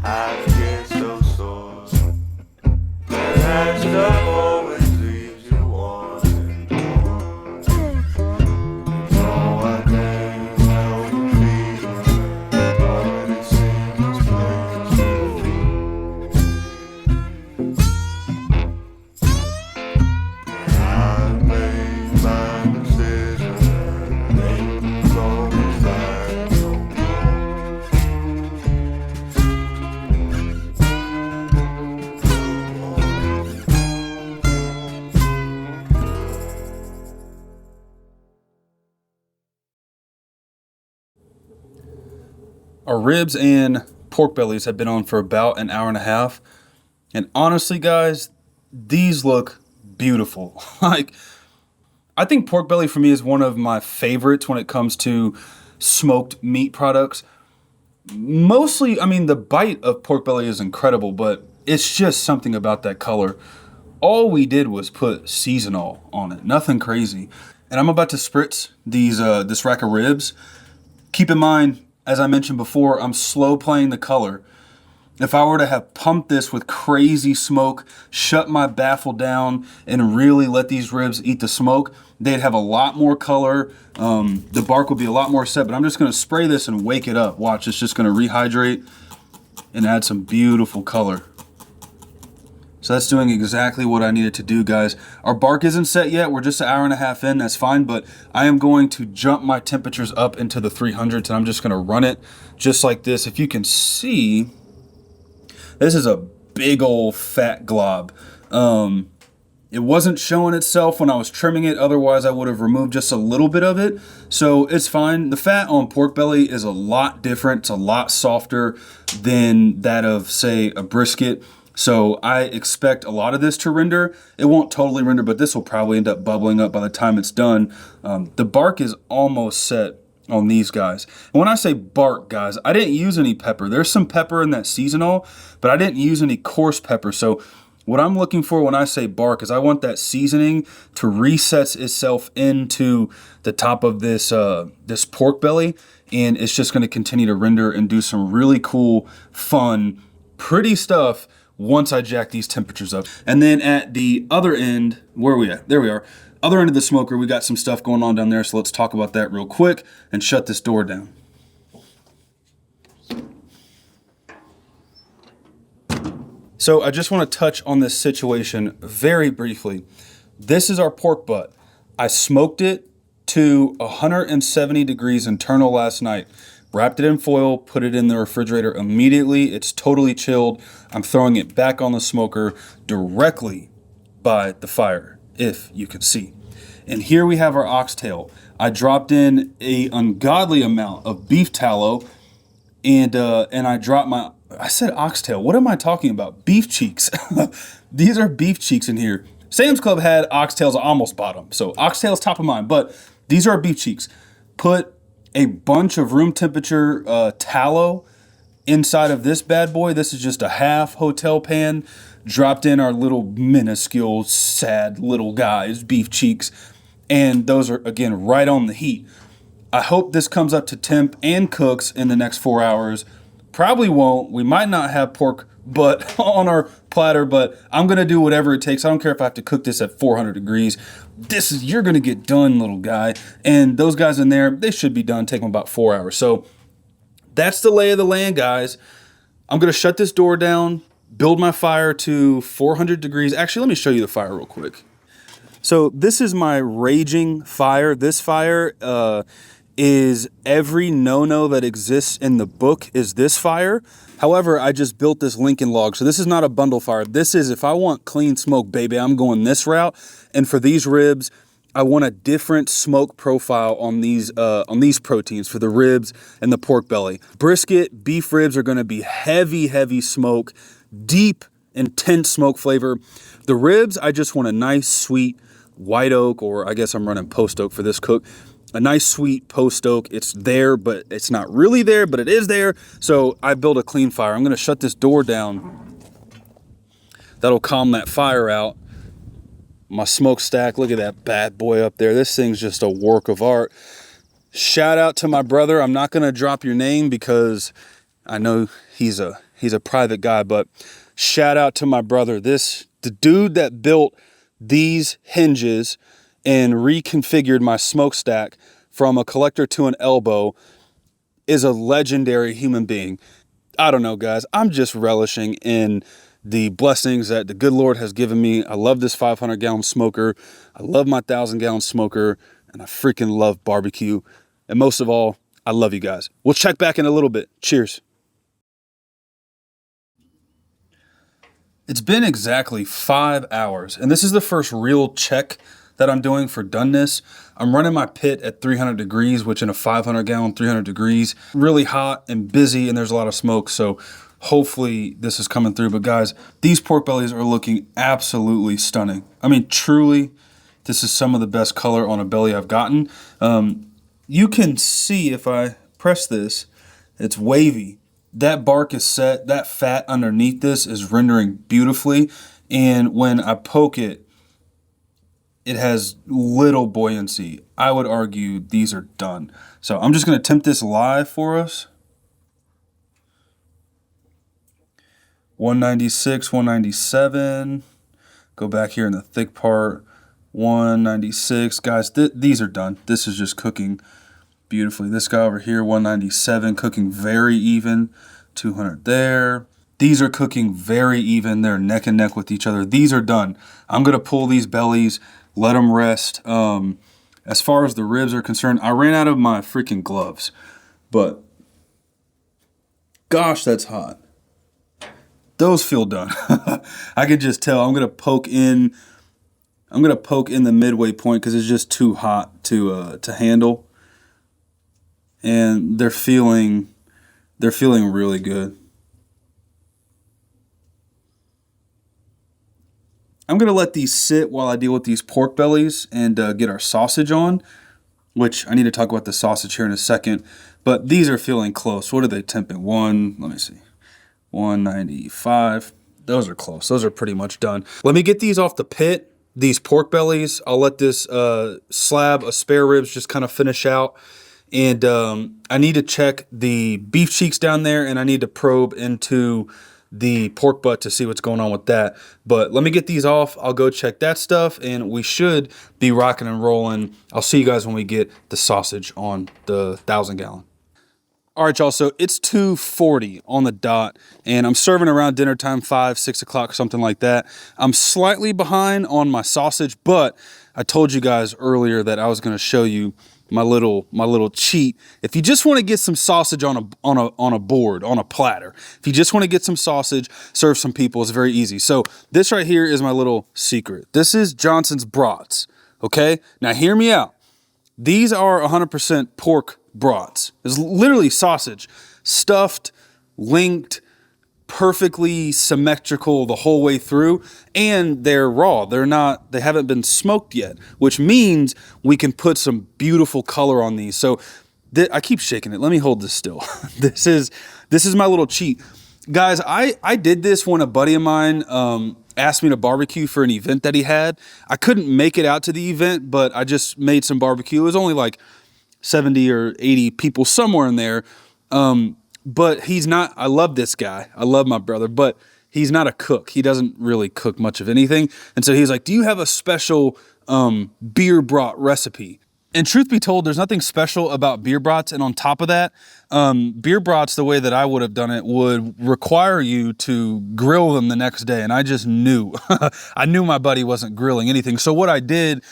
I get so sore, and that stuff always leaves you wanting more. No, I can't help the feeling that I've already seen this place before. I made my decision that ain't going back no more. Our ribs and pork bellies have been on for about an hour and a half. And honestly, guys, these look beautiful. Like, I think pork belly for me is one of my favorites when it comes to smoked meat products. Mostly, I mean, the bite of pork belly is incredible, but it's just something about that color. All we did was put seasonal on it, nothing crazy. And I'm about to spritz this rack of ribs. Keep in mind, as I mentioned before, I'm slow playing the color. If I were to have pumped this with crazy smoke, shut my baffle down, and really let these ribs eat the smoke, they'd have a lot more color. The bark would be a lot more set, but I'm just gonna spray this and wake it up. Watch, it's just gonna rehydrate and add some beautiful color. So that's doing exactly what I needed to do, guys. Our bark isn't set yet. We're just an hour and a half in, that's fine, but I am going to jump my temperatures up into the 300s, and I'm just gonna run it just like this. If you can see, this is a big old fat glob. It wasn't showing itself when I was trimming it. Otherwise, I would have removed just a little bit of it. So it's fine. The fat on pork belly is a lot different. It's a lot softer than that of, say, a brisket. So I expect a lot of this to render. It won't totally render, but this will probably end up bubbling up by the time it's done. The bark is almost set on these guys. And when I say bark, guys, I didn't use any pepper. There's some pepper in that seasonal, but I didn't use any coarse pepper. So what I'm looking for when I say bark is I want that seasoning to reset itself into the top of this this pork belly, and it's just going to continue to render and do some really cool, fun, pretty stuff once I jack these temperatures up. And then at the other end, where are we at? There we are. Other end of the smoker, we got some stuff going on down there, so let's talk about that real quick and shut this door down. So I just want to touch on this situation very briefly. This is our pork butt. I smoked it to 170 degrees internal last night. wrapped it in foil, put it in the refrigerator immediately. It's totally chilled. I'm throwing it back on the smoker directly by the fire, if you can see. And here we have our oxtail. I dropped in a ungodly amount of beef tallow, and I dropped I said oxtail. What am I talking about? Beef cheeks. These are beef cheeks in here. Sam's Club had oxtails, I almost bought them. So oxtail's top of mind, but these are beef cheeks. Put a bunch of room temperature tallow inside of this bad boy. This is just a half hotel pan. Dropped in our little minuscule, sad little guys, beef cheeks. And those are, again, right on the heat. I hope this comes up to temp and cooks in the next 4 hours. Probably won't. We might not have pork but on our platter, but I'm going to do whatever it takes. I don't care if I have to cook this at 400 degrees. You're going to get done, little guy. And those guys in there, they should be done. Take them about 4 hours. So that's the lay of the land, guys. I'm going to shut this door down, build my fire to 400 degrees. Actually, let me show you the fire real quick. So this is my raging fire. This fire is every no-no that exists in the book is this fire. However, I just built this Lincoln log. So this is not a bundle fire. This is, if I want clean smoke, baby, I'm going this route. And for these ribs, I want a different smoke profile on these proteins for the ribs and the pork belly. Brisket, beef ribs are going to be heavy, heavy smoke, deep, intense smoke flavor. The ribs, I just want a nice, sweet white oak, or I guess I'm running post oak for this cook. A nice sweet post oak. It's there, but it's not really there, but it is there. So I built a clean fire. I'm going to shut this door down. That'll calm that fire out. My smokestack, look at that bad boy up there. This thing's just a work of art. Shout out to my brother. I'm not going to drop your name because I know he's a private guy, but shout out to my brother. The dude that built these hinges and reconfigured my smokestack from a collector to an elbow is a legendary human being. I don't know, guys. I'm just relishing in the blessings that the good Lord has given me. I love this 500-gallon smoker. I love my 1,000-gallon smoker, and I freaking love barbecue. And most of all, I love you guys. We'll check back in a little bit. Cheers. It's been exactly 5 hours, and this is the first real check that I'm doing for doneness. I'm running my pit at 300 degrees, which in a 500-gallon, 300 degrees, really hot and busy, and there's a lot of smoke, so hopefully this is coming through. But guys, these pork bellies are looking absolutely stunning. I mean, truly, this is some of the best color on a belly I've gotten. You can see if I press this, it's wavy. That bark is set, that fat underneath this is rendering beautifully. And when I poke it, it has little buoyancy. I would argue these are done. So I'm just going to temp this live for us. 196, 197. Go back here in the thick part. 196. Guys, these are done. This is just cooking beautifully. This guy over here, 197, cooking very even. 200 there. These are cooking very even. They're neck and neck with each other. These are done. I'm going to pull these bellies, let them rest. As far as the ribs are concerned, I ran out of my freaking gloves. But gosh, that's hot. Those feel done. I could just tell. I'm gonna poke in the midway point because it's just too hot to handle. And they're feeling really good. I'm gonna let these sit while I deal with these pork bellies and get our sausage on, which I need to talk about the sausage here in a second. But these are feeling close. What are they temping? Let me see. 195. Those are close. Those are pretty much done. Let me get these off the pit, these pork bellies. I'll let this slab of spare ribs just kind of finish out. And I need to check the beef cheeks down there, and I need to probe into the pork butt to see what's going on with that. But let me get these off. I'll go check that stuff, and we should be rocking and rolling. I'll see you guys when we get the sausage on the 1,000-gallon. All right, y'all, so it's 2:40 on the dot, and I'm serving around dinner time, 5, 6 o'clock, something like that. I'm slightly behind on my sausage, but I told you guys earlier that I was going to show you my little cheat. If you just want to get some sausage on a board, on a platter, if you just want to get some sausage, serve some people, it's very easy. So this right here is my little secret. This is Johnson's brats. Okay, now hear me out. These are 100% pork brats. It's literally sausage, stuffed, linked, perfectly symmetrical the whole way through, and they're raw. They haven't been smoked yet, which means we can put some beautiful color on these. So I keep shaking it. Let me hold this still. This is my little cheat. Guys, I did this when a buddy of mine asked me to barbecue for an event that he had. I couldn't make it out to the event, but I just made some barbecue. It was only like 70 or 80 people, somewhere in there. But he's not, I love this guy. I love my brother, but he's not a cook. He doesn't really cook much of anything. And so he's like, do you have a special beer brat recipe? And truth be told, there's nothing special about beer brats. And on top of that, beer brats, the way that I would have done it, would require you to grill them the next day. And I just knew, I knew my buddy wasn't grilling anything. So what I did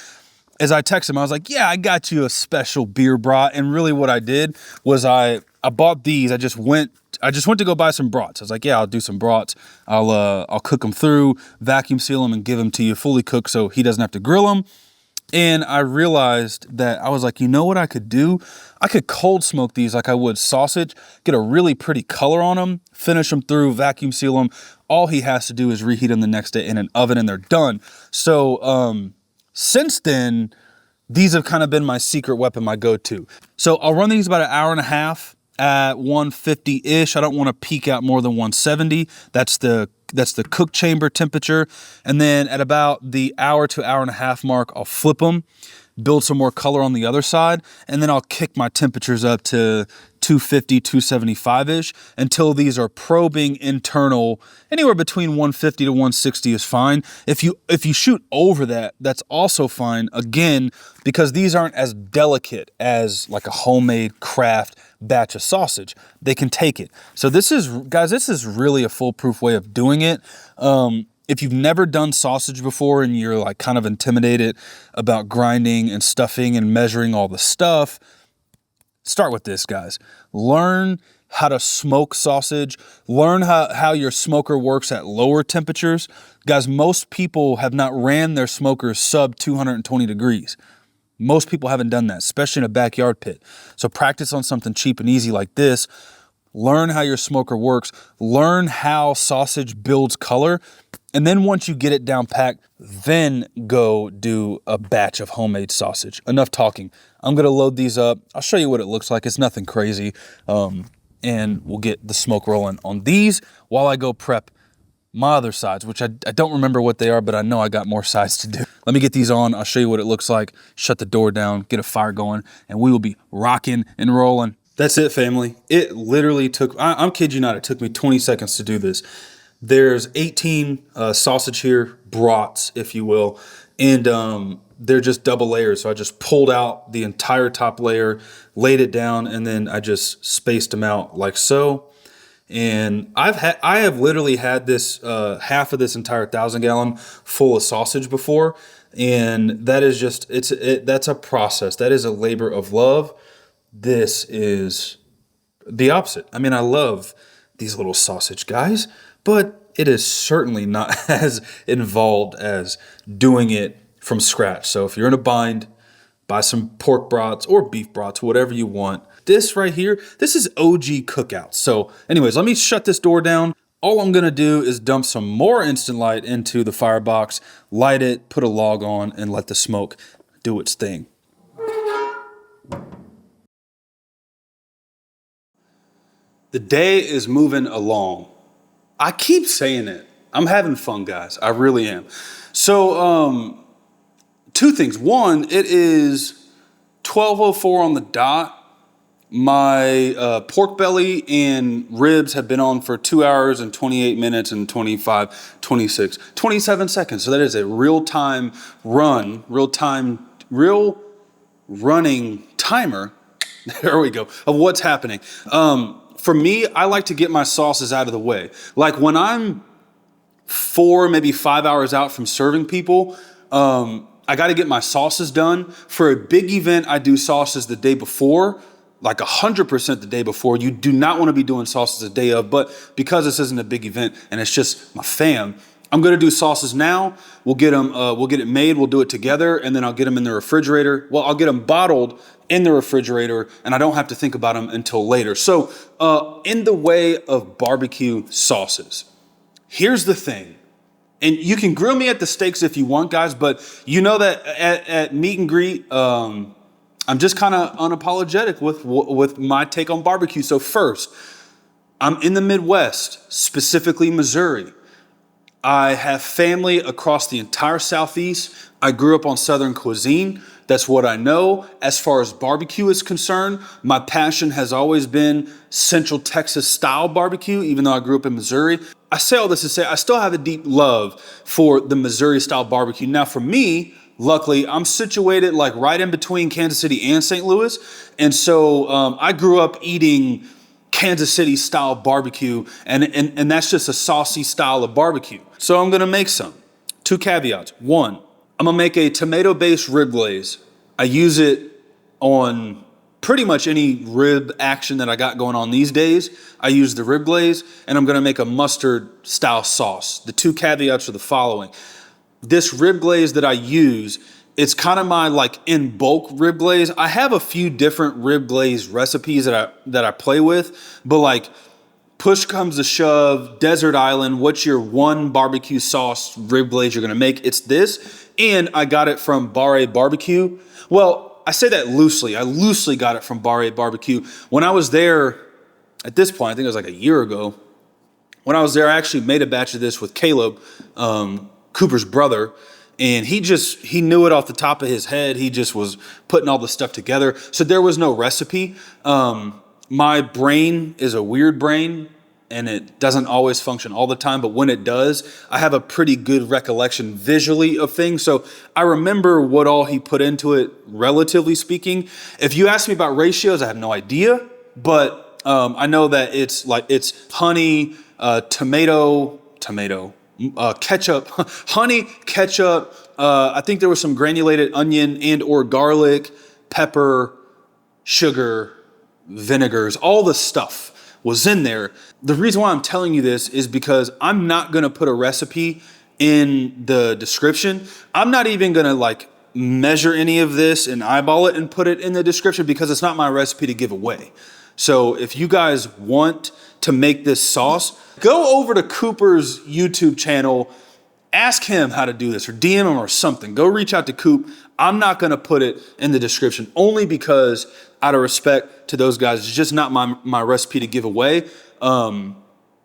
is I texted him, I was like, yeah, I got you a special beer brat. And really what I did was I bought these. I just went to go buy some brats. I was like, yeah, I'll do some brats. I'll cook them through, vacuum seal them, and give them to you fully cooked so he doesn't have to grill them. And I realized that I was like, you know what I could do? I could cold smoke these like I would sausage, get a really pretty color on them, finish them through, vacuum seal them. All he has to do is reheat them the next day in an oven and they're done. So since then, these have kind of been my secret weapon, my go-to. So I'll run these about an hour and a half at 150-ish. I don't want to peak out more than 170. That's the cook chamber temperature. And then at about the hour to hour and a half mark, I'll flip them, build some more color on the other side, and then I'll kick my temperatures up to 250, 275-ish until these are probing internal. Anywhere between 150 to 160 is fine. If you shoot over that, that's also fine, again, because these aren't as delicate as like a homemade craft batch of sausage. They can take it. So this is really a foolproof way of doing it. If you've never done sausage before and you're like kind of intimidated about grinding and stuffing and measuring all the stuff, start with this, guys. Learn how to smoke sausage. Learn how your smoker works at lower temperatures. Guys, most people have not ran their smokers sub 220 degrees. Most people haven't done that, especially in a backyard pit. So practice on something cheap and easy like this. Learn how your smoker works. Learn how sausage builds color. And then once you get it down packed, then go do a batch of homemade sausage. Enough talking. I'm going to load these up. I'll show you what it looks like. It's nothing crazy. And we'll get the smoke rolling on these while I go prep my other sides, which I don't remember what they are, but I know I got more sides to do. Let me get these on. I'll show you what it looks like. Shut the door down, get a fire going, and we will be rocking and rolling. That's it, family. It literally took, I'm kidding you not, it took me 20 seconds to do this. There's 18 sausage here, brats, if you will, and they're just double layers. So I just pulled out the entire top layer, laid it down, and then I just spaced them out like so. And I have literally had this half of this entire 1,000-gallon full of sausage before, and that is just that's a process. That is a labor of love. This is the opposite. I mean, I love these little sausage guys, but it is certainly not as involved as doing it from scratch. So if you're in a bind, buy some pork brats or beef brats, whatever you want. This right here, this is OG cookout. So anyways, let me shut this door down. All I'm gonna do is dump some more instant light into the firebox, light it, put a log on, and let the smoke do its thing. The day is moving along. I keep saying it. I'm having fun, guys. I really am. So, two things. One, it is 12:04 on the dot. My pork belly and ribs have been on for 2 hours and 28 minutes and 25, 26, 27 seconds. So that is a real-time running timer. There we go, of what's happening. For me, I like to get my sauces out of the way. Like when I'm 4, maybe 5 hours out from serving people, I got to get my sauces done. For a big event, I do sauces the day before, like 100% the day before. You do not want to be doing sauces the day of, but because this isn't a big event and it's just my fam, I'm going to do sauces now. We'll get it made. We'll do it together. And then I'll get them in the refrigerator. Well, I'll get them bottled in the refrigerator and I don't have to think about them until later. So in the way of barbecue sauces, here's the thing. And you can grill me at the steaks if you want, guys, but you know that at meet and greet, I'm just kind of unapologetic with my take on barbecue. So first, I'm in the Midwest, specifically Missouri. I have family across the entire Southeast. I grew up on Southern cuisine. That's what I know. As far as barbecue is concerned, my passion has always been Central Texas style barbecue, even though I grew up in Missouri. I say all this to say I still have a deep love for the Missouri style barbecue. Now for me, luckily, I'm situated like right in between Kansas City and St. Louis. And so I grew up eating Kansas City style barbecue, and that's just a saucy style of barbecue. So I'm gonna make some. 2 caveats. 1, I'm gonna make a tomato-based rib glaze. I use it on pretty much any rib action that I got going on these days. I use the rib glaze, and I'm gonna make a mustard style sauce. The 2 caveats are the following. This rib glaze that I use, it's kind of my like in bulk rib glaze. I have a few different rib glaze recipes that I play with, but like push comes to shove, desert island, what's your one barbecue sauce rib glaze you're gonna make? It's this, and I got it from Bar Barbecue. Well, I say that loosely. I loosely got it from Bar Barbecue. When I was there, at this point, I think it was like a year ago, when I was there, I actually made a batch of this with Caleb, Cooper's brother, and he knew it off the top of his head. He just was putting all the stuff together. So there was no recipe. My brain is a weird brain and it doesn't always function all the time, but when it does, I have a pretty good recollection visually of things. So I remember what all he put into it, relatively speaking. If you ask me about ratios, I have no idea, but I know that it's honey, tomato, ketchup, honey, ketchup. I think there was some granulated onion and or garlic, pepper, sugar, vinegars, all the stuff was in there. The reason why I'm telling you this is because I'm not going to put a recipe in the description. I'm not even going to like measure any of this and eyeball it and put it in the description because it's not my recipe to give away. So if you guys want to make this sauce, go over to Cooper's YouTube channel, ask him how to do this or DM him or something. Go reach out to Coop. I'm not going to put it in the description only because out of respect to those guys, it's just not my recipe to give away.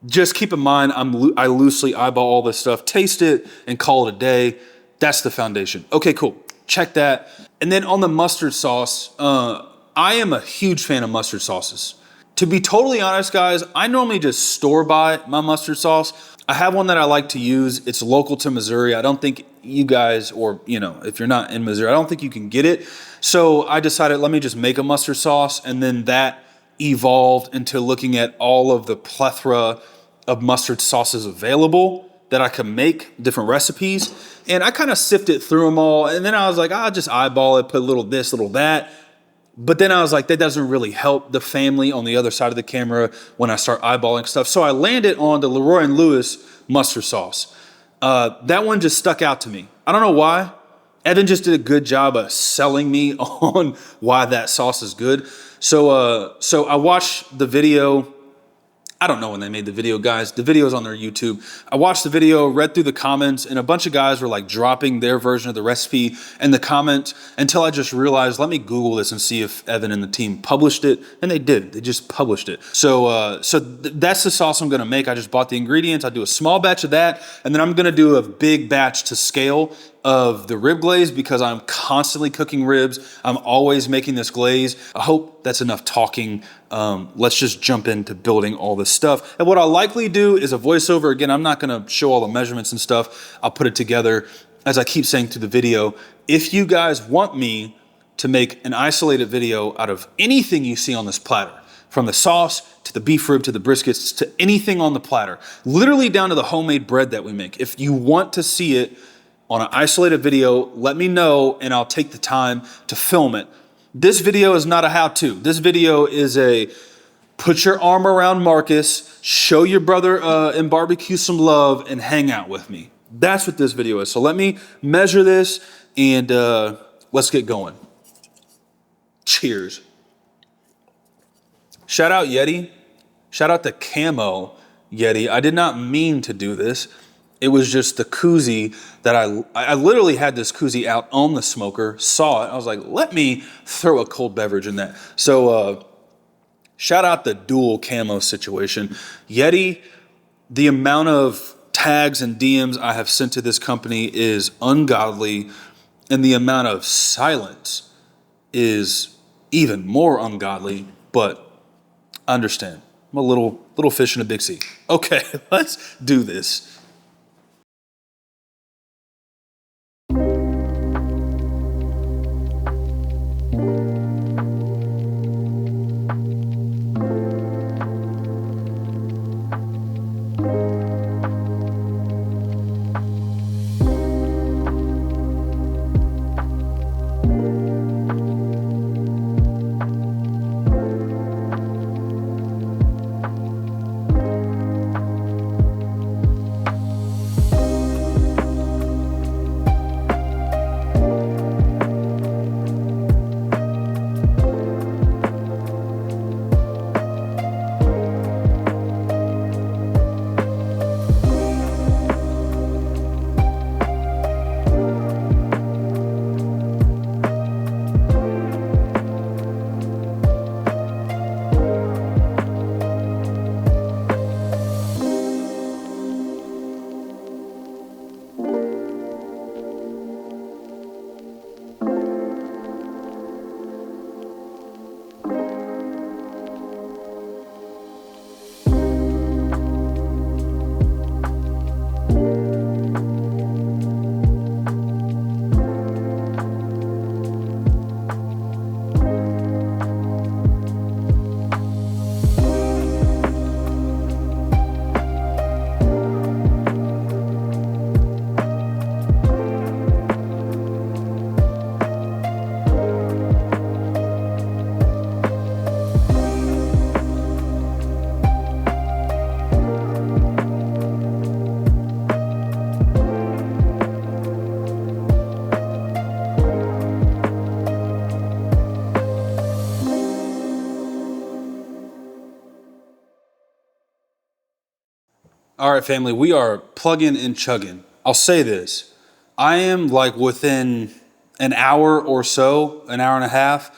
Just keep in mind, I loosely eyeball all this stuff, taste it and call it a day. That's the foundation. Okay, cool. Check that. And then on the mustard sauce, I am a huge fan of mustard sauces. To be totally honest, guys, I normally just store buy my mustard sauce. I have one that I like to use. It's local to Missouri. I don't think you guys, or if you're not in Missouri, I don't think you can get it. So I decided, let me just make a mustard sauce. And then that evolved into looking at all of the plethora of mustard sauces available that I could make, different recipes. And I kind of sifted through them all. And then I was like, I'll just eyeball it, put a little this, little that. But then I was like, that doesn't really help the family on the other side of the camera when I start eyeballing stuff. So I landed on the Leroy and Lewis mustard sauce. That one just stuck out to me. I don't know why. Evan just did a good job of selling me on why that sauce is good. So I watched the video. I don't know when they made the video, guys. The video's on their YouTube. I watched the video, read through the comments, and a bunch of guys were like dropping their version of the recipe in the comments until I just realized, let me Google this and see if Evan and the team published it. And they did. They just published it. So that's the sauce I'm going to make. I just bought the ingredients. I do a small batch of that, and then I'm going to do a big batch to scale of the rib glaze because I'm constantly cooking ribs. I'm always making this glaze. I hope that's enough talking. Let's just jump into building all this stuff. And what I'll likely do is a voiceover. Again, I'm not going to show all the measurements and stuff. I'll put it together as I keep saying through the video. If you guys want me to make an isolated video out of anything you see on this platter, from the sauce to the beef rib to the briskets to anything on the platter, literally down to the homemade bread that we make. If you want to see it, on an isolated video, let me know and I'll take the time to film it. This video is not a how-to. This video is a put your arm around Marcus, show your brother in barbecue some love, and hang out with me. That's what this video is. So let me measure this and let's get going. Cheers. Shout out Yeti. Shout out to Camo Yeti. I did not mean to do this. It was just the koozie that I literally had this koozie out on the smoker, saw it. I was like, let me throw a cold beverage in that. So shout out the dual camo situation. Yeti, the amount of tags and DMs I have sent to this company is ungodly, and the amount of silence is even more ungodly, but I understand. I'm a little fish in a big sea. Okay, let's do this. All right, family, we are plugging and chugging. I'll say this. I am like within an hour or so, an hour and a half,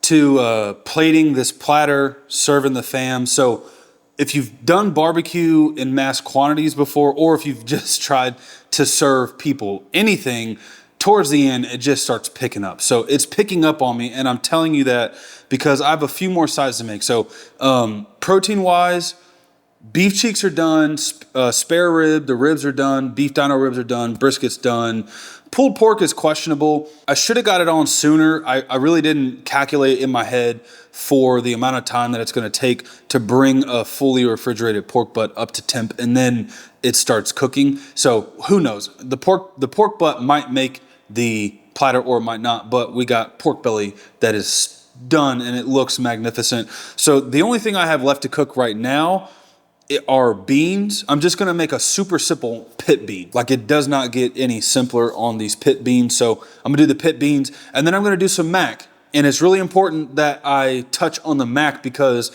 to plating this platter, serving the fam. So if you've done barbecue in mass quantities before, or if you've just tried to serve people anything, towards the end, it just starts picking up. So it's picking up on me, and I'm telling you that because I have a few more sides to make. So protein-wise, beef cheeks are done, spare rib, the ribs are done, beef dino ribs are done, brisket's done. Pulled pork is questionable. I should have got it on sooner. I really didn't calculate in my head for the amount of time that it's going to take to bring a fully refrigerated pork butt up to temp, and then it starts cooking. So who knows? The pork butt might make the platter or it might not, but we got pork belly that is done and it looks magnificent. So the only thing I have left to cook right now are beans. I'm just gonna make a super simple pit bean. Like, it does not get any simpler on these pit beans. So I'm gonna do the pit beans, and then I'm gonna do some mac. And it's really important that I touch on the mac because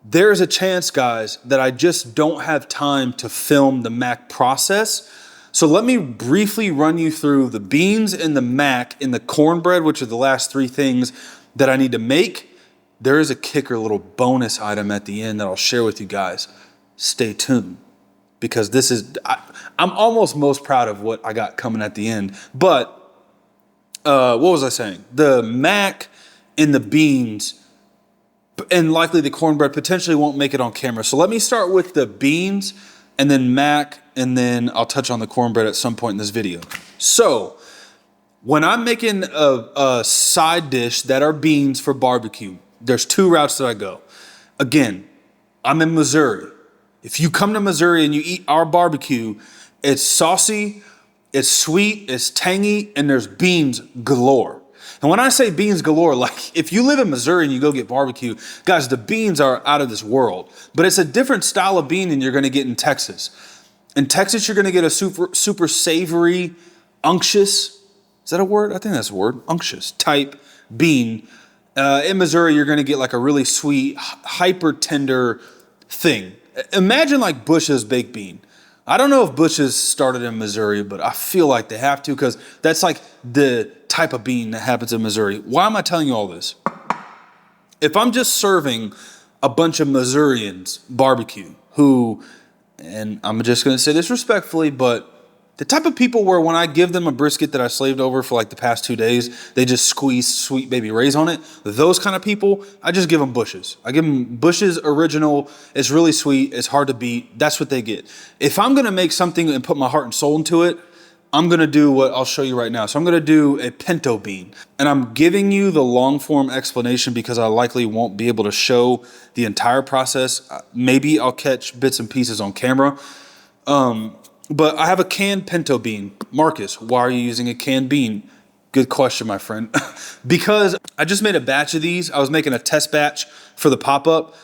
there's a chance, guys, that I just don't have time to film the mac process. So let me briefly run you through the beans and the mac and the cornbread, which are the last three things that I need to make. There is a kicker little bonus item at the end that I'll share with you guys. Stay tuned, because this is, I'm almost most proud of what I got coming at the end. But what was I saying? The mac and the beans and likely the cornbread potentially won't make it on camera. So let me start with the beans and then mac, and then I'll touch on the cornbread at some point in this video. So when I'm making a side dish that are beans for barbecue, there's two routes that I go. Again, I'm in Missouri. If you come to Missouri and you eat our barbecue, it's saucy It's sweet, it's tangy, and there's beans galore. And when I say beans galore, like if you live in Missouri and you go get barbecue, guys, the beans are out of this world. But it's a different style of bean than you're gonna get in Texas. In Texas, you're gonna get a super savory, unctuous, is that a word? I think that's a word, unctuous type bean. In Missouri, you're gonna get like a really sweet, hyper tender thing. Imagine like Bush's baked bean. I don't know if Bush's started in Missouri, but I feel like they have to because that's like the type of bean that happens in Missouri. Why am I telling you all this? If I'm just serving a bunch of Missourians barbecue who, and I'm just going to say this respectfully, but the type of people where when I give them a brisket that I slaved over for like the past 2 days, they just squeeze Sweet Baby Ray's on it. Those kind of people, I just give them Bush's. I give them Bush's original. It's really sweet. It's hard to beat. That's what they get. If I'm going to make something and put my heart and soul into it, I'm going to do what I'll show you right now. So I'm going to do a pinto bean. And I'm giving you the long form explanation because I likely won't be able to show the entire process. Maybe I'll catch bits and pieces on camera. But I have a canned pinto bean. Marcus, why are you using a canned bean? Good question, my friend. Because I just made a batch of these. I was making a test batch for the pop-up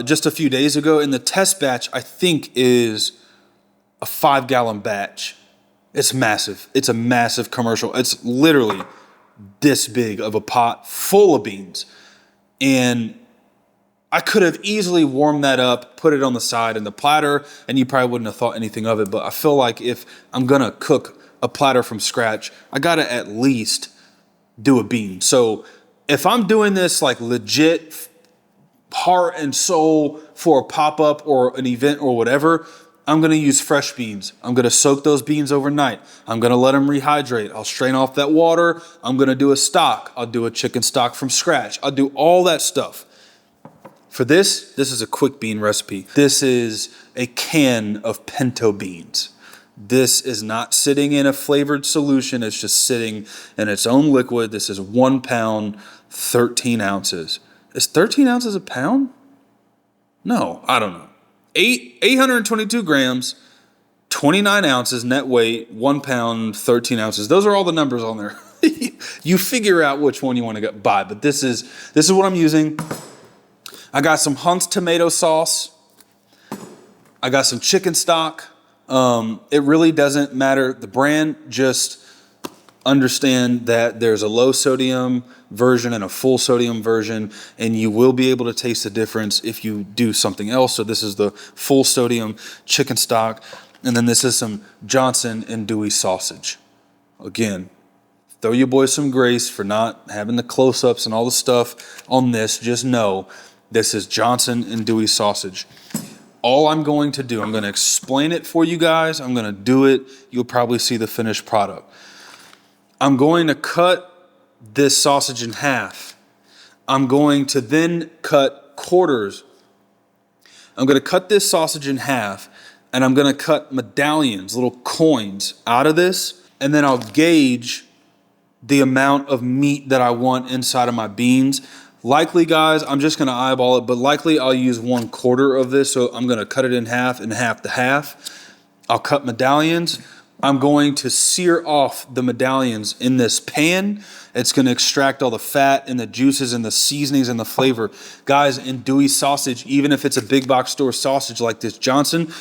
just a few days ago. And the test batch, I think, is a 5-gallon batch. It's massive. It's a massive commercial. It's literally this big of a pot full of beans. And I could have easily warmed that up, put it on the side in the platter, and you probably wouldn't have thought anything of it. But I feel like if I'm going to cook a platter from scratch, I got to at least do a bean. So if I'm doing this like legit heart and soul for a pop-up or an event or whatever, I'm going to use fresh beans. I'm going to soak those beans overnight. I'm going to let them rehydrate. I'll strain off that water. I'm going to do a stock. I'll do a chicken stock from scratch. I'll do all that stuff. For this is a quick bean recipe. This is a can of pinto beans. This is not sitting in a flavored solution. It's just sitting in its own liquid. This is 1 pound, 13 ounces. Is 13 ounces a pound? No, I don't know. 822 grams, 29 ounces net weight, 1 pound, 13 ounces. Those are all the numbers on there. You figure out which one you want to buy, but this is what I'm using. I got some Hunt's tomato sauce. I got some chicken stock. It really doesn't matter the brand, just understand that there's a low sodium version and a full sodium version, and you will be able to taste the difference if you do something else. So this is the full sodium chicken stock, and then this is some Johnson and Dewey sausage. Again, throw your boys some grace for not having the close-ups and all the stuff on this. Just know this is Johnson and Dewey sausage. All I'm going to do, I'm going to explain it for you guys. I'm going to do it. You'll probably see the finished product. I'm going to cut this sausage in half. I'm going to then cut quarters. I'm going to cut this sausage in half, and I'm going to cut medallions, little coins out of this, and then I'll gauge the amount of meat that I want inside of my beans. Likely, guys, I'm just going to eyeball it, but likely I'll use 1/4 of this, so I'm going to cut it in half and half to half. I'll cut medallions. I'm going to sear off the medallions in this pan. It's going to extract all the fat and the juices and the seasonings and the flavor. Guys, in Dewey sausage, even if it's a big box store sausage like this Johnson,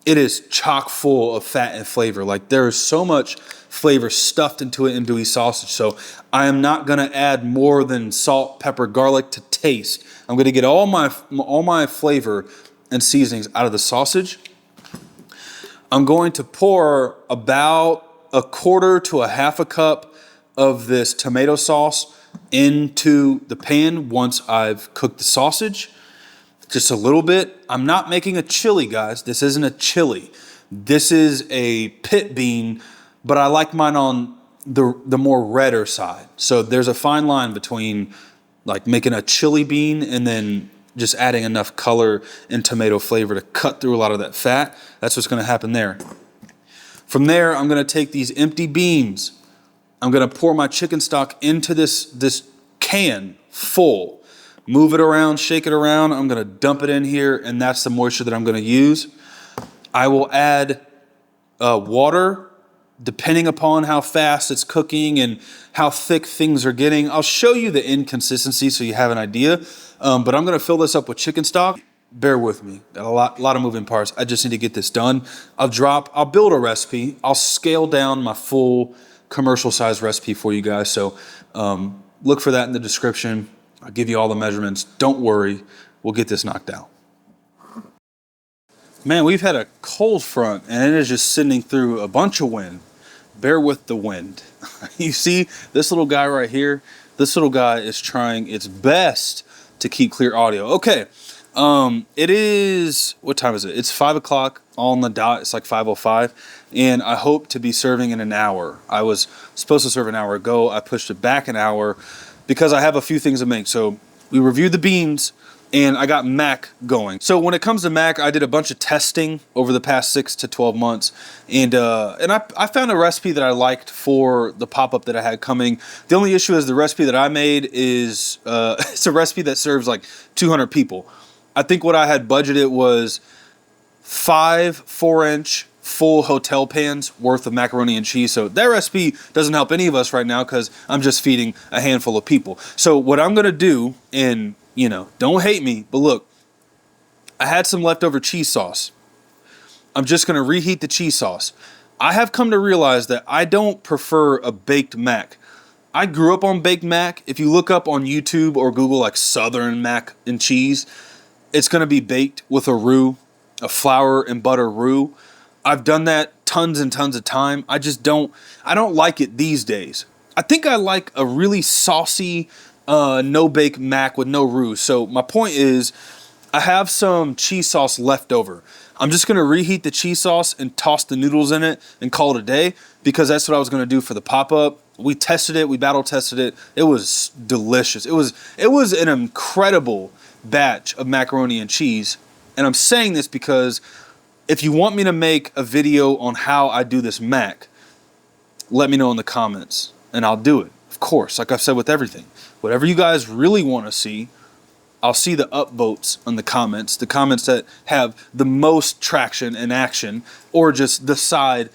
it is chock full of fat and flavor. Like, there is so much flavor stuffed into it in Dewey sausage. So I am not going to add more than salt, pepper, garlic to taste. I'm going to get all my flavor and seasonings out of the sausage. I'm going to pour about 1/4 to 1/2 cup of this tomato sauce into the pan once I've cooked the sausage. Just a little bit. I'm not making a chili, guys. This isn't a chili. This is a pit bean, but I like mine on the more redder side. So there's a fine line between like making a chili bean and then just adding enough color and tomato flavor to cut through a lot of that fat. That's what's going to happen there. From there, I'm going to take these empty beans. I'm going to pour my chicken stock into this can full. Move it around, shake it around. I'm going to dump it in here, and that's the moisture that I'm going to use. I will add water depending upon how fast it's cooking and how thick things are getting. I'll show you the inconsistency so you have an idea. But I'm gonna fill this up with chicken stock. Bear with me, got a lot of moving parts. I just need to get this done. I'll build a recipe. I'll scale down my full commercial size recipe for you guys. So look for that in the description. I'll give you all the measurements. Don't worry, we'll get this knocked out. Man, we've had a cold front and it is just sending through a bunch of wind. Bear with the wind. You see this little guy right here? This little guy is trying its best to keep clear audio. Okay, it is, what time is it? It's 5 o'clock on the dot. It's like 5:05, and I hope to be serving in an hour. I was supposed to serve an hour ago. I pushed it back an hour because I have a few things to make. So we reviewed the beans, and I got mac going. So when it comes to mac, I did a bunch of testing over the past 6 to 12 months. And I found a recipe that I liked for the pop-up that I had coming. The only issue is the recipe that I made is, it's a recipe that serves like 200 people. I think what I had budgeted was 5 4-inch full hotel pans worth of macaroni and cheese. So that recipe doesn't help any of us right now because I'm just feeding a handful of people. So what I'm gonna do, and you know, don't hate me, but look, I had some leftover cheese sauce. I'm just gonna reheat the cheese sauce. I have come to realize that I don't prefer a baked mac. I grew up on baked mac. If you look up on YouTube or Google like Southern mac and cheese, it's gonna be baked with a roux, a flour and butter roux. I've done that tons and tons of time. I don't like it these days. I think I like a really saucy, no bake mac with no roux. So my point is, I have some cheese sauce left over. I'm just gonna reheat the cheese sauce and toss the noodles in it and call it a day, because that's what I was gonna do for the pop-up. We tested it, we battle tested it. It was delicious. It was an incredible batch of macaroni and cheese. And I'm saying this because if you want me to make a video on how I do this mac, let me know in the comments and I'll do it. Of course, like I've said with everything. Whatever you guys really want to see, I'll see the upvotes on the comments that have the most traction and action, or just the side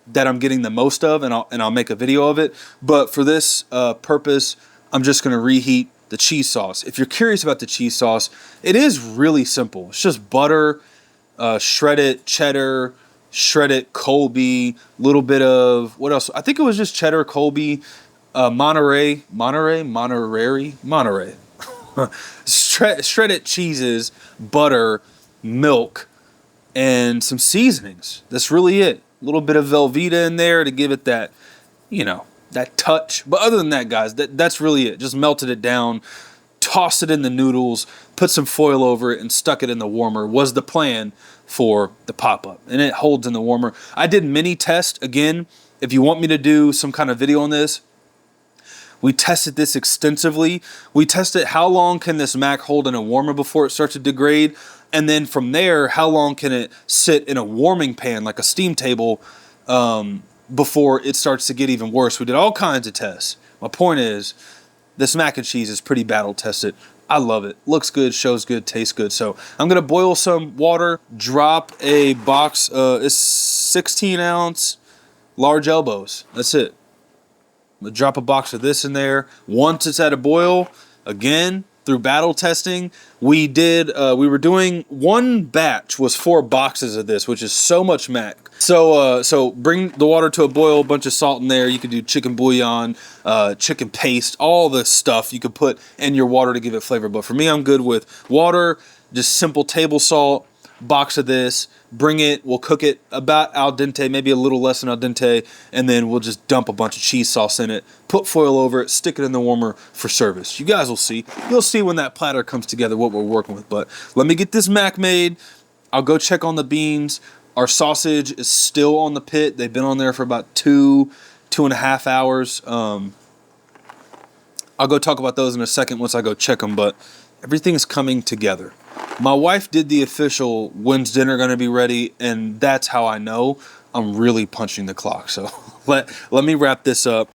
that I'm getting the most of, and I'll make a video of it. But for this purpose, I'm just going to reheat the cheese sauce. If you're curious about the cheese sauce, it is really simple. It's just butter, shredded cheddar, shredded Colby, little bit of, what else? I think it was just cheddar, Colby, Monterey, shredded cheeses, butter, milk, and some seasonings. That's really it. A little bit of Velveeta in there to give it that, you know, that touch. But other than that, guys, that's really it. Just melted it down, tossed it in the noodles, put some foil over it, and stuck it in the warmer was the plan for the pop-up. And it holds in the warmer. I did mini test. Again, if you want me to do some kind of video on this, we tested this extensively. We tested how long can this mac hold in a warmer before it starts to degrade. And then from there, how long can it sit in a warming pan, like a steam table, before it starts to get even worse. We did all kinds of tests. My point is, this mac and cheese is pretty battle tested. I love it. Looks good, shows good, tastes good. So I'm gonna boil some water, drop a box, it's 16 ounce large elbows. That's it. I'm gonna drop a box of this in there. Once it's at a boil, again, through battle testing, we were doing, one batch was 4 boxes of this, which is so much mac. So bring the water to a boil, a bunch of salt in there. You could do chicken bouillon, chicken paste, all the stuff you could put in your water to give it flavor. But for me, I'm good with water, just simple table salt, box of this, bring it, we'll cook it about al dente, maybe a little less than al dente, and then we'll just dump a bunch of cheese sauce in it, put foil over it, stick it in the warmer for service. You guys will see. You'll see when that platter comes together what we're working with. But let me get this mac made. I'll go check on the beans. Our sausage is still on the pit. They've been on there for about 2.5 hours. I'll go talk about those in a second once I go check them, but everything's coming together. My wife did the official when's dinner gonna be ready, and that's how I know I'm really punching the clock. So let me wrap this up.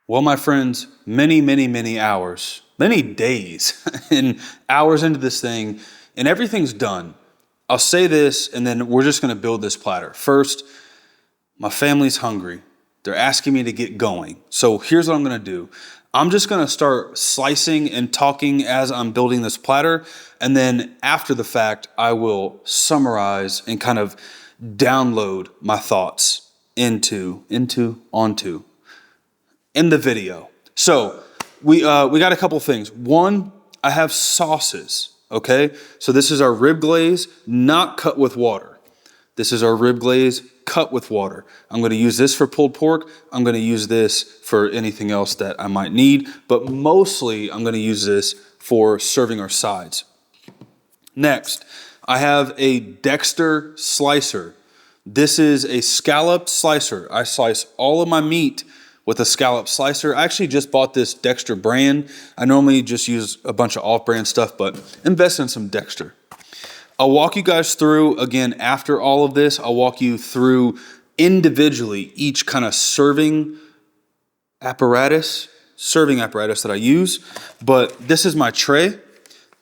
Well, my friends, many hours, many days and hours into this thing, and everything's done. I'll say this, and then we're just going to build this platter. First, my family's hungry. They're asking me to get going. So here's what I'm going to do. I'm just going to start slicing and talking as I'm building this platter. And then after the fact, I will summarize and kind of download my thoughts onto in the video. So we got a couple things. One, I have sauces. Okay. So this is our rib glaze, not cut with water. This is our rib glaze cut with water. I'm going to use this for pulled pork. I'm going to use this for anything else that I might need, but mostly I'm going to use this for serving our sides. Next, I have a Dexter slicer. This is a scallop slicer. I slice all of my meat with a scallop slicer. I actually just bought this Dexter brand. I normally just use a bunch of off-brand stuff, but invest in some Dexter. I'll walk you guys through, again, after all of this, I'll walk you through individually each kind of serving apparatus that I use. But this is my tray.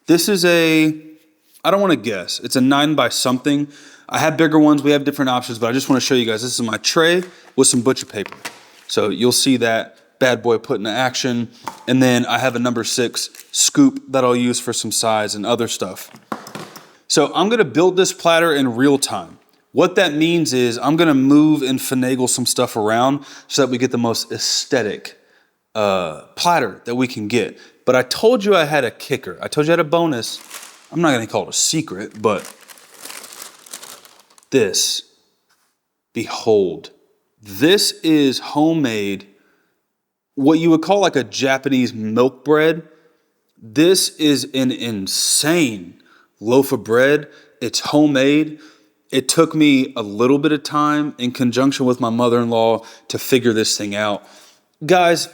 This is I don't want to guess. It's a 9 by something. I have bigger ones. We have different options, but I just want to show you guys. This is my tray with some butcher paper. So you'll see that bad boy put into action. And then I have a number 6 scoop that I'll use for some sides and other stuff. So I'm going to build this platter in real time. What that means is I'm going to move and finagle some stuff around so that we get the most aesthetic platter that we can get. But I told you I had a kicker. I told you I had a bonus. I'm not going to call it a secret, but this, behold, this is homemade, what you would call like a Japanese milk bread. This is an insane loaf of bread. It's homemade. It took me a little bit of time in conjunction with my mother-in-law to figure this thing out. Guys,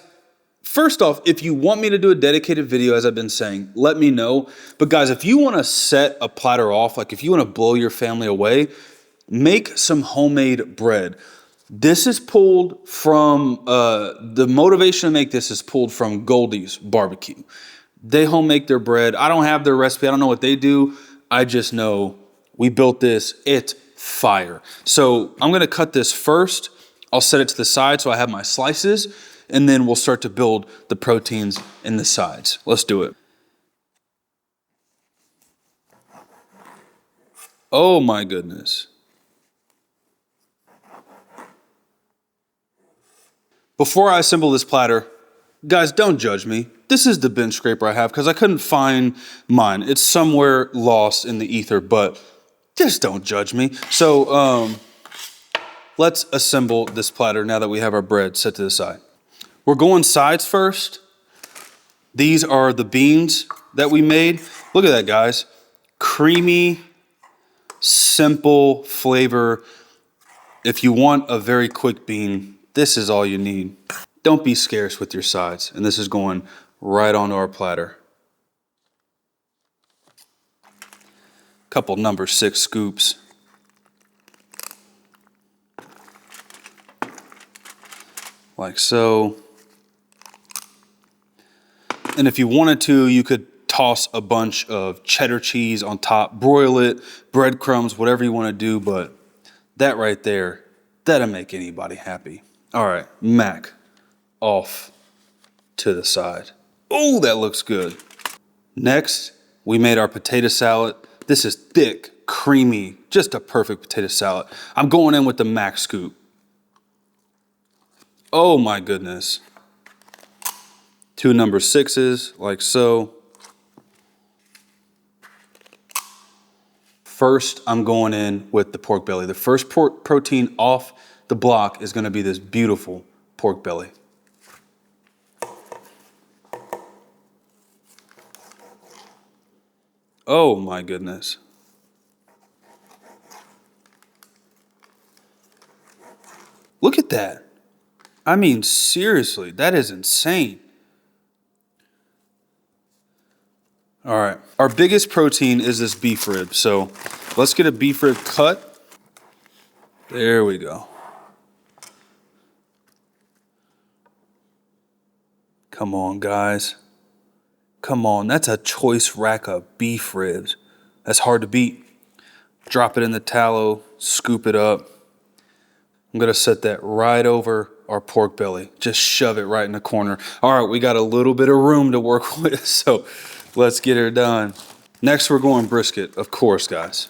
first off, if you want me to do a dedicated video, as I've been saying, let me know. But guys, if you want to set a platter off, like if you want to blow your family away, make some homemade bread. This is pulled from, the motivation to make this is pulled from Goldie's Barbecue. They home make their bread. I don't have their recipe. I don't know what they do. I just know we built this. It's fire. So I'm going to cut this first. I'll set it to the side so I have my slices, and then we'll start to build the proteins in the sides. Let's do it. Oh my goodness. Before I assemble this platter, guys, don't judge me. This is the bench scraper I have because I couldn't find mine. It's somewhere lost in the ether, but just don't judge me. So let's assemble this platter now that we have our bread set to the side. We're going sides first. These are the beans that we made. Look at that, guys. Creamy, simple flavor. If you want a very quick bean, this is all you need. Don't be scarce with your sides. And this is going right onto our platter. Couple number 6 scoops. Like so. And if you wanted to, you could toss a bunch of cheddar cheese on top, broil it, breadcrumbs, whatever you want to do. But that right there, that'll make anybody happy. All right, Mac, off to the side. Oh, that looks good. Next, we made our potato salad. This is thick, creamy, just a perfect potato salad. I'm going in with the Mac scoop. Oh my goodness. 2 number 6s, like so. First, I'm going in with the pork belly. The first pork protein off the block is going to be this beautiful pork belly. Oh my goodness. Look at that. I mean, seriously, that is insane. All right, our biggest protein is this beef rib. So let's get a beef rib cut. There we go. Come on, guys. Come on, that's a choice rack of beef ribs. That's hard to beat. Drop it in the tallow, scoop it up. I'm gonna set that right over our pork belly. Just shove it right in the corner. All right, we got a little bit of room to work with, so let's get her done. Next, we're going brisket, of course, guys.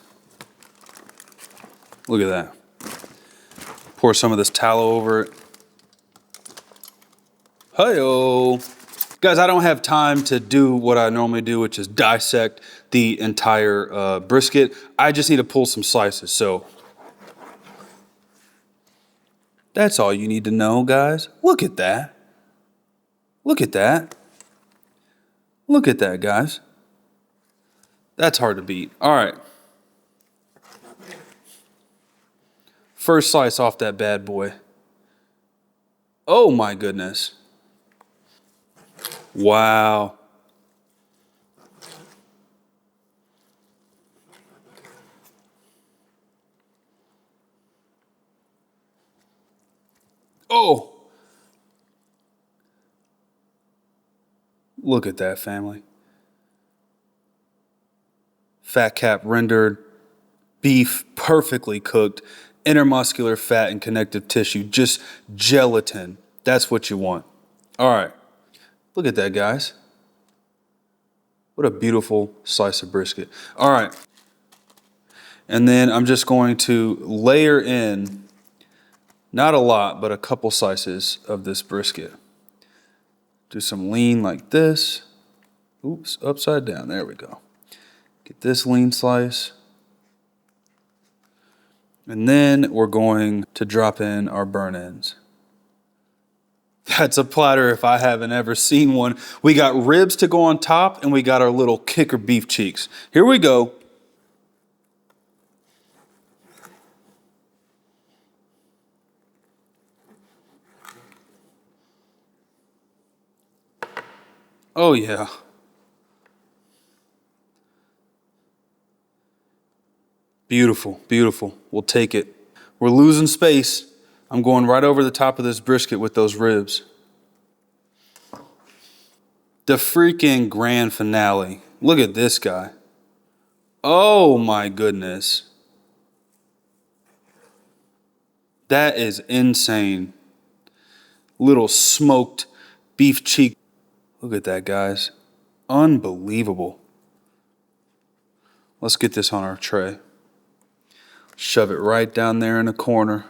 Look at that. Pour some of this tallow over it. Hi-yo. Guys, I don't have time to do what I normally do, which is dissect the entire brisket. I just need to pull some slices, so that's all you need to know, guys. Look at that. Look at that. Look at that, guys. That's hard to beat. All right. First slice off that bad boy. Oh my goodness. Wow. Oh. Look at that, family. Fat cap rendered, beef perfectly cooked, intermuscular fat and connective tissue, just gelatin. That's what you want. All right. Look at that, guys. What a beautiful slice of brisket. All right. And then I'm just going to layer in, not a lot, but a couple slices of this brisket. Do some lean like this. Oops, upside down. There we go. Get this lean slice. And then we're going to drop in our burn ends. That's a platter if I haven't ever seen one. We got ribs to go on top, and we got our little kicker beef cheeks. Here we go. Oh yeah. Beautiful, beautiful. We'll take it. We're losing space. I'm going right over the top of this brisket with those ribs. The freaking grand finale. Look at this guy. Oh my goodness. That is insane. Little smoked beef cheek. Look at that, guys. Unbelievable. Let's get this on our tray. Shove it right down there in the corner.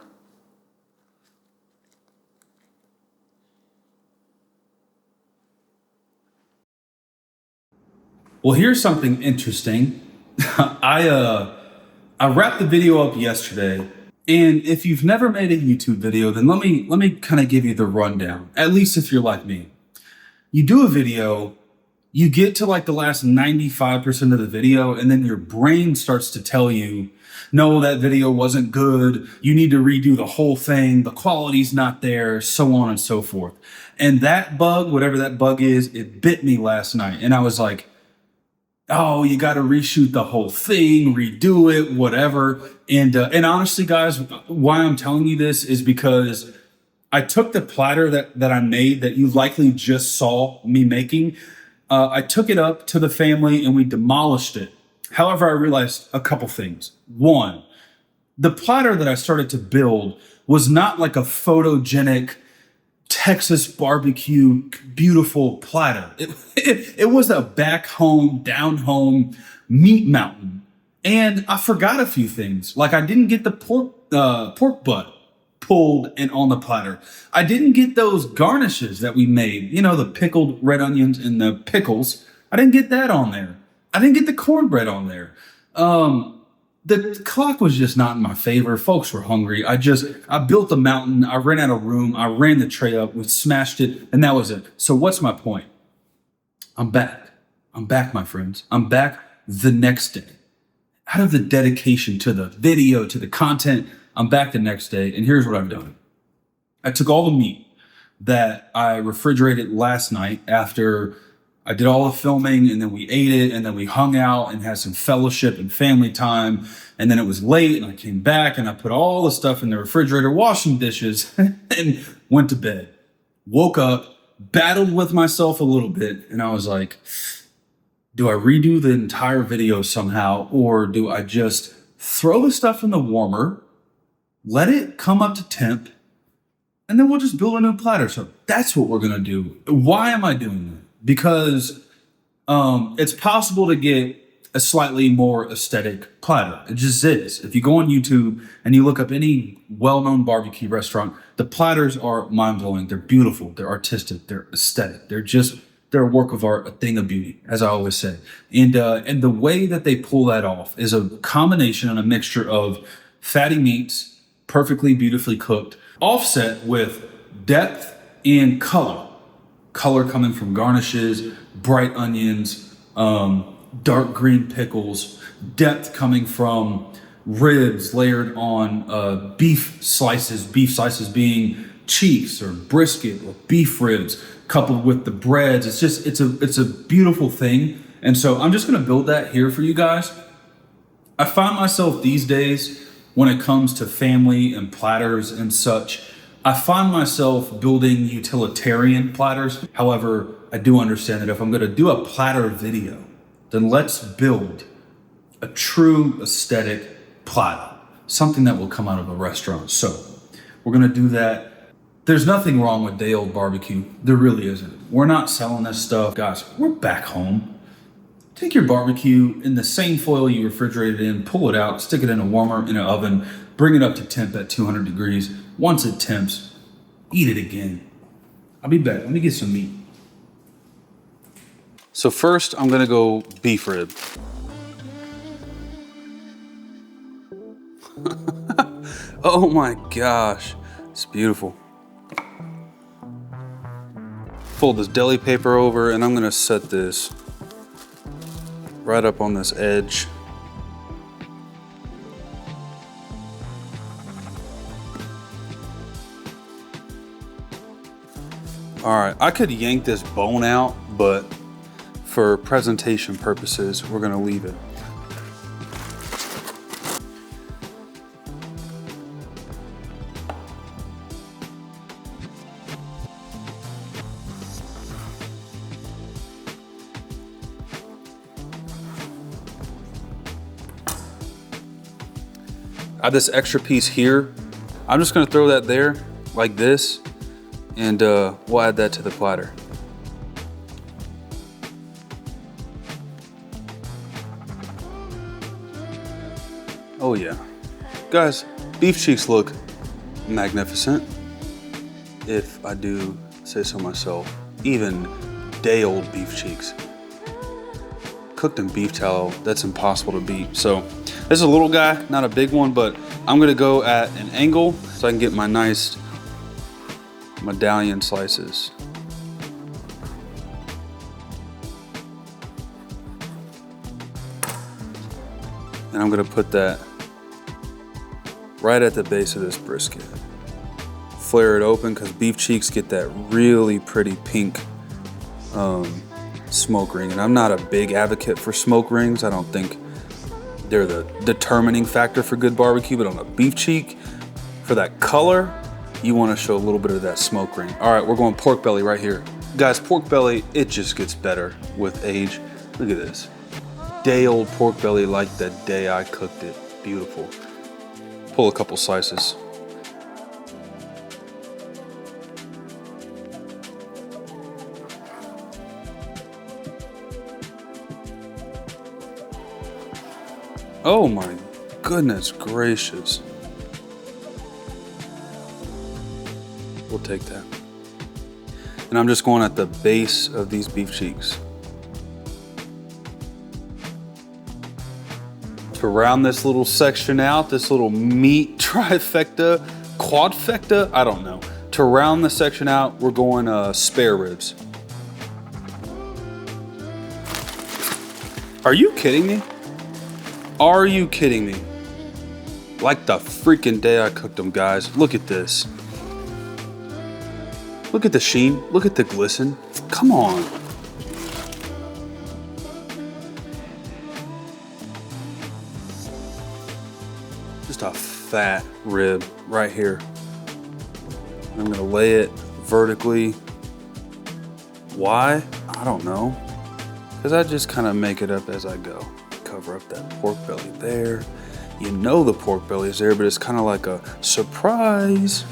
Well, here's something interesting. I wrapped the video up yesterday, and if you've never made a YouTube video, then let me kind of give you the rundown. At least if you're like me. You do a video, you get to like the last 95% of the video, and then your brain starts to tell you, no, that video wasn't good. You need to redo the whole thing. The quality's not there, so on and so forth. And that bug, whatever that bug is, it bit me last night. And I was like, oh, you got to reshoot the whole thing, redo it, whatever. And honestly, guys, why I'm telling you this is because I took the platter that I made that you likely just saw me making. I took it up to the family and we demolished it. However, I realized a couple things. One, the platter that I started to build was not like a photogenic Texas BBQ beautiful platter. It was a back home, down home meat mountain. And I forgot a few things. Like I didn't get the pork butt pulled and on the platter. I didn't get those garnishes that we made. You know, the pickled red onions and the pickles. I didn't get that on there. I didn't get the cornbread on there. The clock was just not in my favor. Folks were hungry. I built a mountain. I ran out of room. I ran the tray up. We smashed it. And that was it. So what's my point? I'm back. I'm back, my friends. I'm back the next day. Out of the dedication to the video, to the content, I'm back the next day. And here's what I've done. I took all the meat that I refrigerated last night after I did all the filming, and then we ate it, and then we hung out and had some fellowship and family time. And then it was late, and I came back, and I put all the stuff in the refrigerator, washed some dishes, and went to bed. Woke up, battled with myself a little bit, and I was like, do I redo the entire video somehow, or do I just throw the stuff in the warmer, let it come up to temp, and then we'll just build a new platter? So that's what we're gonna do. Why am I doing that? Because it's possible to get a slightly more aesthetic platter. It just is. If you go on YouTube and you look up any well-known barbecue restaurant, the platters are mind-blowing. They're beautiful. They're artistic. They're aesthetic. They're a work of art, a thing of beauty, as I always say. And the way that they pull that off is a combination and a mixture of fatty meats, perfectly, beautifully cooked, offset with depth and color. Color coming from garnishes, bright onions, dark green pickles, depth coming from ribs layered on beef slices being cheeks or brisket or beef ribs coupled with the breads. It's a beautiful thing. And so I'm just gonna build that here for you guys. I find myself these days, when it comes to family and platters and such, I find myself building utilitarian platters. However, I do understand that if I'm gonna do a platter video, then let's build a true aesthetic platter, something that will come out of a restaurant. So we're gonna do that. There's nothing wrong with day old barbecue. There really isn't. We're not selling this stuff. Guys, we're back home. Take your barbecue in the same foil you refrigerated in, pull it out, stick it in a warmer, in an oven, bring it up to temp at 200 degrees. Once it temps, eat it again. I'll be back. Let me get some meat. So first, I'm gonna go beef rib. Oh my gosh, it's beautiful. Fold this deli paper over, and I'm gonna set this right up on this edge. All right, I could yank this bone out, but for presentation purposes, we're gonna leave it. I have this extra piece here. I'm just gonna throw that there like this, and we'll add that to the platter. Oh yeah. Guys, beef cheeks look magnificent, if I do say so myself. Even day old beef cheeks. Cooked in beef tallow, that's impossible to beat. So this is a little guy, not a big one, but I'm gonna go at an angle so I can get my nice medallion slices. And I'm gonna put that right at the base of this brisket. Flare it open, because beef cheeks get that really pretty pink smoke ring. And I'm not a big advocate for smoke rings. I don't think they're the determining factor for good barbecue, but on a beef cheek, for that color, you wanna show a little bit of that smoke ring. All right, we're going pork belly right here. Guys, pork belly, it just gets better with age. Look at this. Day old pork belly like the day I cooked it. Beautiful. Pull a couple slices. Oh my goodness gracious. We'll take that. And I'm just going at the base of these beef cheeks. To round this little section out, this little meat trifecta, quadfecta, I don't know. To round the section out, we're going spare ribs. Are you kidding me? Are you kidding me? Like the freaking day I cooked them, guys. Look at this. Look at the sheen. Look at the glisten. Come on. Just a fat rib right here. I'm gonna lay it vertically Why? I don't know. Because I just kind of make it up as I go. Cover up that pork belly there. You know the pork belly is there, but it's kind of like a surprise.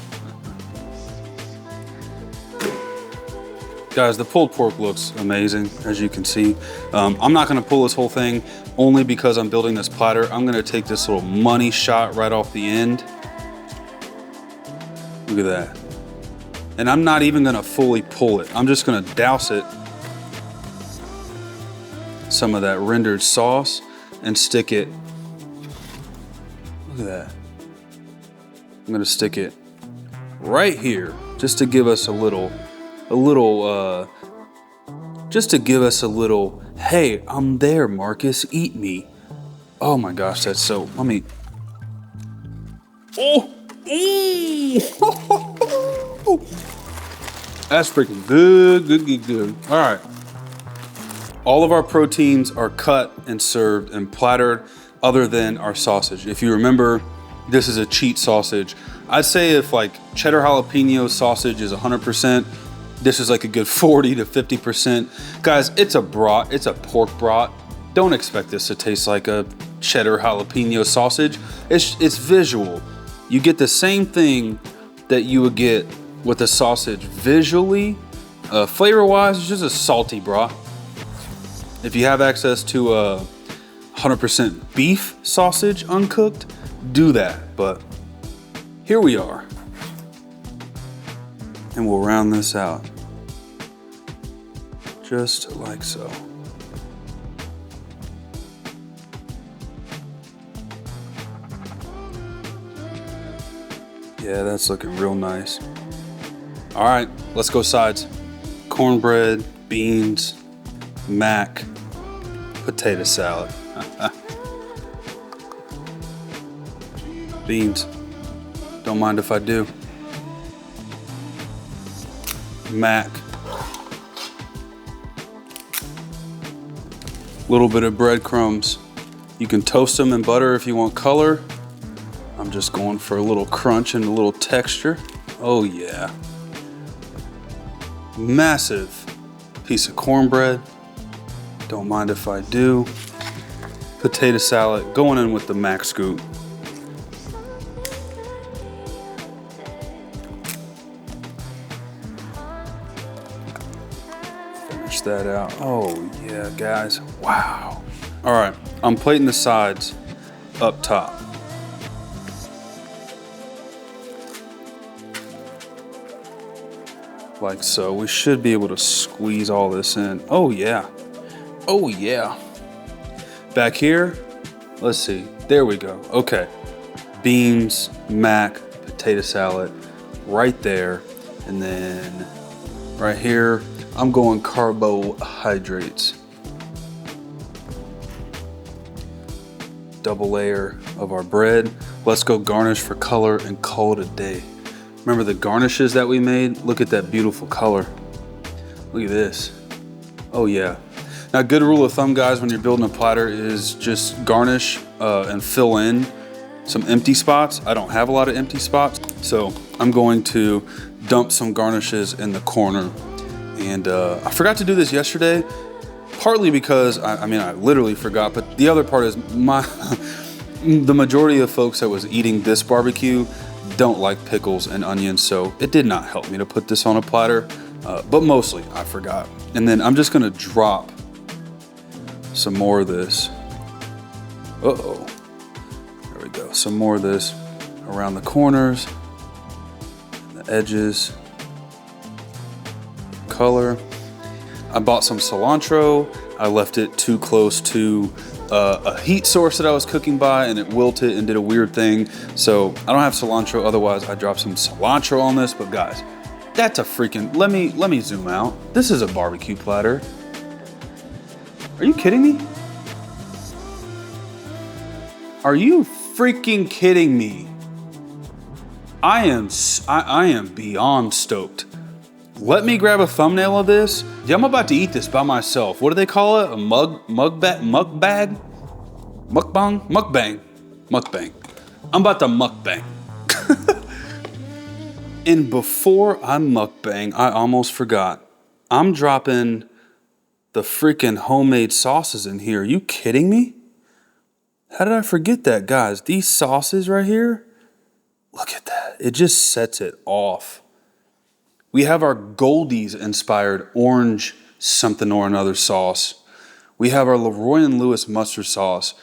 Guys, the pulled pork looks amazing, as you can see. I'm not gonna pull this whole thing only because I'm building this platter. I'm gonna take this little money shot right off the end. Look at that. And I'm not even gonna fully pull it. I'm just gonna douse it some of that rendered sauce and stick it. Look at that. I'm gonna stick it right here just to give us just to give us a little, hey, I'm there, Marcus, eat me. Oh my gosh, that's so, let me, oh, that's freaking good, good. All right. All of our proteins are cut and served and plattered other than our sausage. If you remember, this is a cheat sausage. I'd say if like cheddar jalapeno sausage is 100%, this is like a good 40 to 50%. Guys, it's a brat, it's a pork brat. Don't expect this to taste like a cheddar jalapeno sausage. It's visual. You get the same thing that you would get with a sausage visually. Flavor-wise, it's just a salty brat. If you have access to a 100% beef sausage uncooked, do that. But here we are. And we'll round this out. Just like so. Yeah, that's looking real nice. All right, let's go sides. Cornbread, beans, mac, potato salad. Beans. Don't mind if I do. Mac. Little bit of breadcrumbs. You can toast them in butter if you want color. I'm just going for a little crunch and a little texture. Oh yeah. Massive piece of cornbread. Don't mind if I do. Potato salad, going in with the mac scoop. Finish that out. Oh yeah, guys, wow. All right, I'm plating the sides up top. Like so, we should be able to squeeze all this in. Oh yeah, oh yeah. Back here, let's see, there we go, okay. Beans, mac, potato salad, right there. And then right here, I'm going carbohydrates. Double layer of our bread. Let's go garnish for color and call it a day. Remember the garnishes that we made? Look at that beautiful color. Look at this. Oh yeah. Now, good rule of thumb, guys, when you're building a platter is just garnish and fill in some empty spots. I don't have a lot of empty spots, so I'm going to dump some garnishes in the corner. And I forgot to do this yesterday, partly because, I literally forgot, but the other part is the majority of folks that was eating this barbecue don't like pickles and onions, so it did not help me to put this on a platter, but mostly I forgot. And then I'm just gonna drop some more of this. Uh-oh, there we go. Some more of this around the corners, the edges, color. I bought some cilantro. I left it too close to a heat source that I was cooking by, and it wilted and did a weird thing. So I don't have cilantro, otherwise I dropped some cilantro on this. But guys, that's a freaking, let me zoom out. This is a barbecue platter. Are you kidding me? Are you freaking kidding me? I am beyond stoked. Let me grab a thumbnail of this. Yeah, I'm about to eat this by myself. What do they call it? A mukbang? Mukbang. I'm about to mukbang. And before I mukbang, I almost forgot. I'm dropping the freaking homemade sauces in here. Are you kidding me? How did I forget that, guys? These sauces right here, look at that. It just sets it off. We have our Goldies inspired orange something or another sauce. We have our Leroy and Lewis mustard sauce.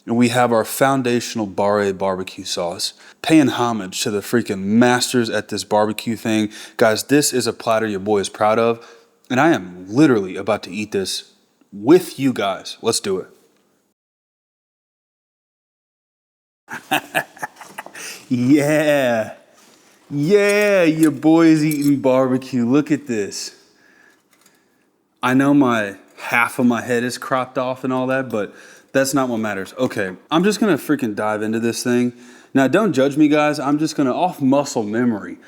And we have our foundational Barre barbecue sauce. Paying homage to the freaking masters at this barbecue thing. Guys, this is a platter your boy is proud of. And I am literally about to eat this with you guys. Let's do it. Yeah. Yeah, your boy's eating barbecue. Look at this. I know my half of my head is cropped off and all that, but that's not what matters. Okay, I'm just gonna freaking dive into this thing. Now, don't judge me, guys. I'm just gonna, off muscle memory,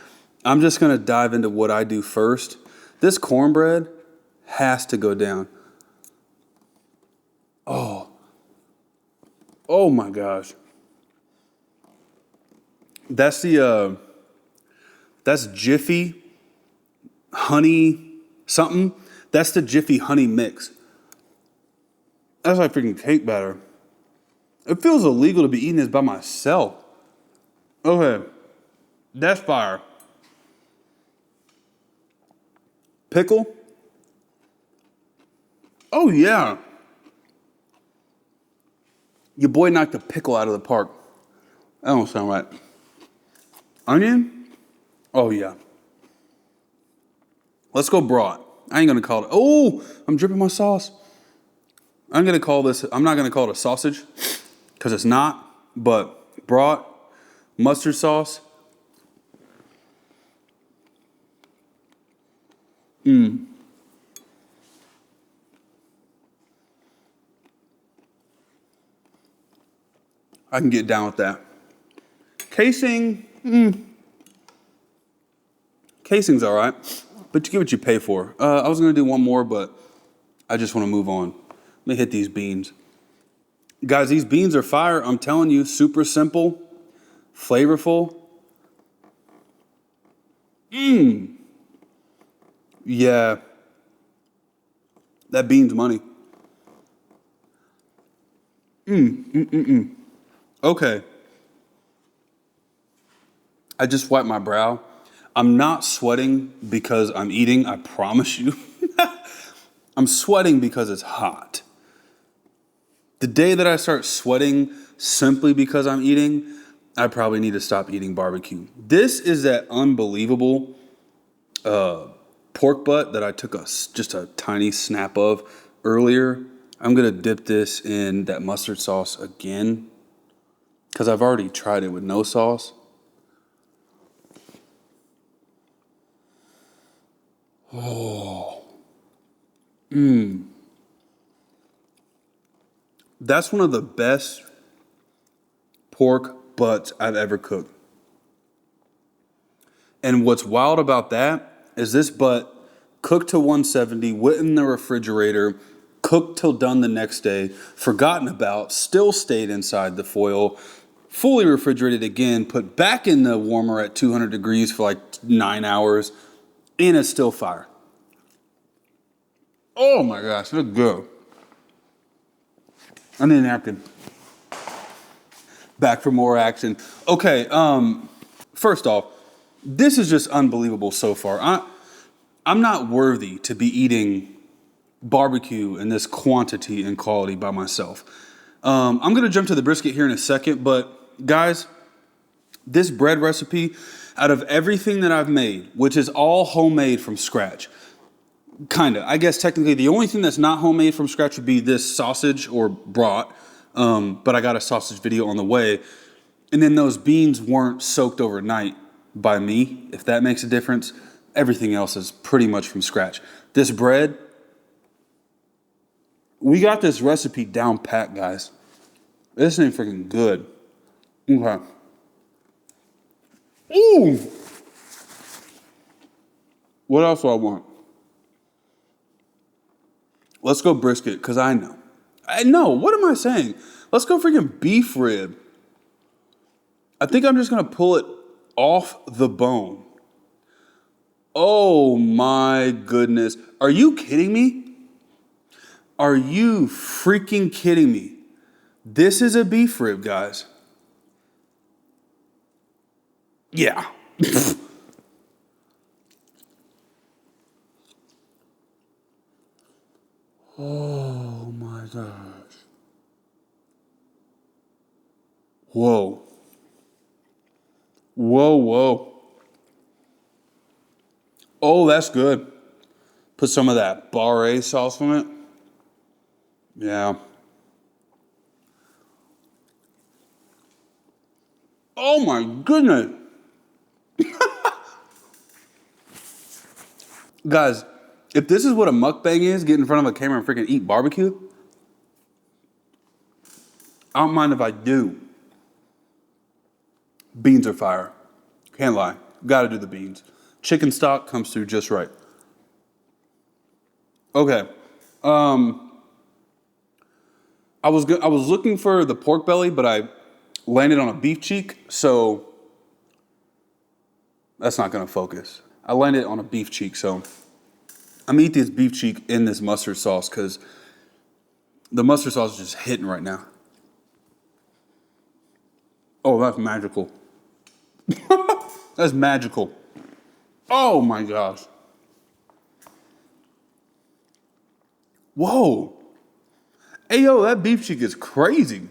I'm just gonna dive into what I do first. This cornbread has to go down. Oh my gosh. That's Jiffy honey something. That's the Jiffy honey mix. That's like freaking cake batter. It feels illegal to be eating this by myself. Okay, that's fire. Pickle. Oh yeah. Your boy knocked the pickle out of the park. That don't sound right. Onion? Oh yeah. Let's go broad. I ain't gonna call it. Oh, I'm dripping my sauce. I'm not gonna call it a sausage, because it's not, but broad, mustard sauce. I can get down with that. Casing's all right, but you get what you pay for. I was gonna do one more, but I just want to move on. Let me hit these beans. Guys, these beans are fire. I'm telling you, super simple, flavorful. Yeah. That bean's money. Okay. I just wiped my brow. I'm not sweating because I'm eating, I promise you. I'm sweating because it's hot. The day that I start sweating simply because I'm eating, I probably need to stop eating barbecue. This is that unbelievable pork butt that I took just a tiny snap of earlier. I'm gonna dip this in that mustard sauce again because I've already tried it with no sauce. That's one of the best pork butts I've ever cooked. And what's wild about that is this butt cooked to 170, went in the refrigerator, cooked till done the next day, forgotten about, still stayed inside the foil, fully refrigerated again, put back in the warmer at 200 degrees for like 9 hours, and it's still fire. Oh my gosh, that's good. I need an napkin. Back for more action. Okay, first off, this is just unbelievable so far. I'm not worthy to be eating barbecue in this quantity and quality by myself. I'm gonna jump to the brisket here in a second, but guys, this bread recipe, out of everything that I've made, which is all homemade from scratch, kinda. I guess technically the only thing that's not homemade from scratch would be this sausage or brat, but I got a sausage video on the way. And then those beans weren't soaked overnight by me, if that makes a difference. Everything else is pretty much from scratch. This bread, we got this recipe down pat, guys. This ain't freaking good. Okay. Ooh! What else do I want? Let's go brisket, because I know. What am I saying? Let's go freaking beef rib. I think I'm just going to pull it off the bone. Oh my goodness. Are you kidding me? Are you freaking kidding me? This is a beef rib, guys. Yeah. Oh my gosh. Whoa. Whoa, whoa. Oh, that's good. Put some of that Barre sauce on it. Yeah. Oh my goodness. Guys, if this is what a mukbang is, get in front of a camera and freaking eat barbecue, I don't mind if I do. Beans are fire. Can't lie. Gotta do the beans. Chicken stock comes through just right. Okay. I was looking for the pork belly, but I landed on a beef cheek, so that's not gonna focus. I landed on a beef cheek, so I'm gonna eat this beef cheek in this mustard sauce because the mustard sauce is just hitting right now. Oh, that's magical. That's magical. Oh my gosh. Whoa. Hey, yo, that beef cheek is crazy.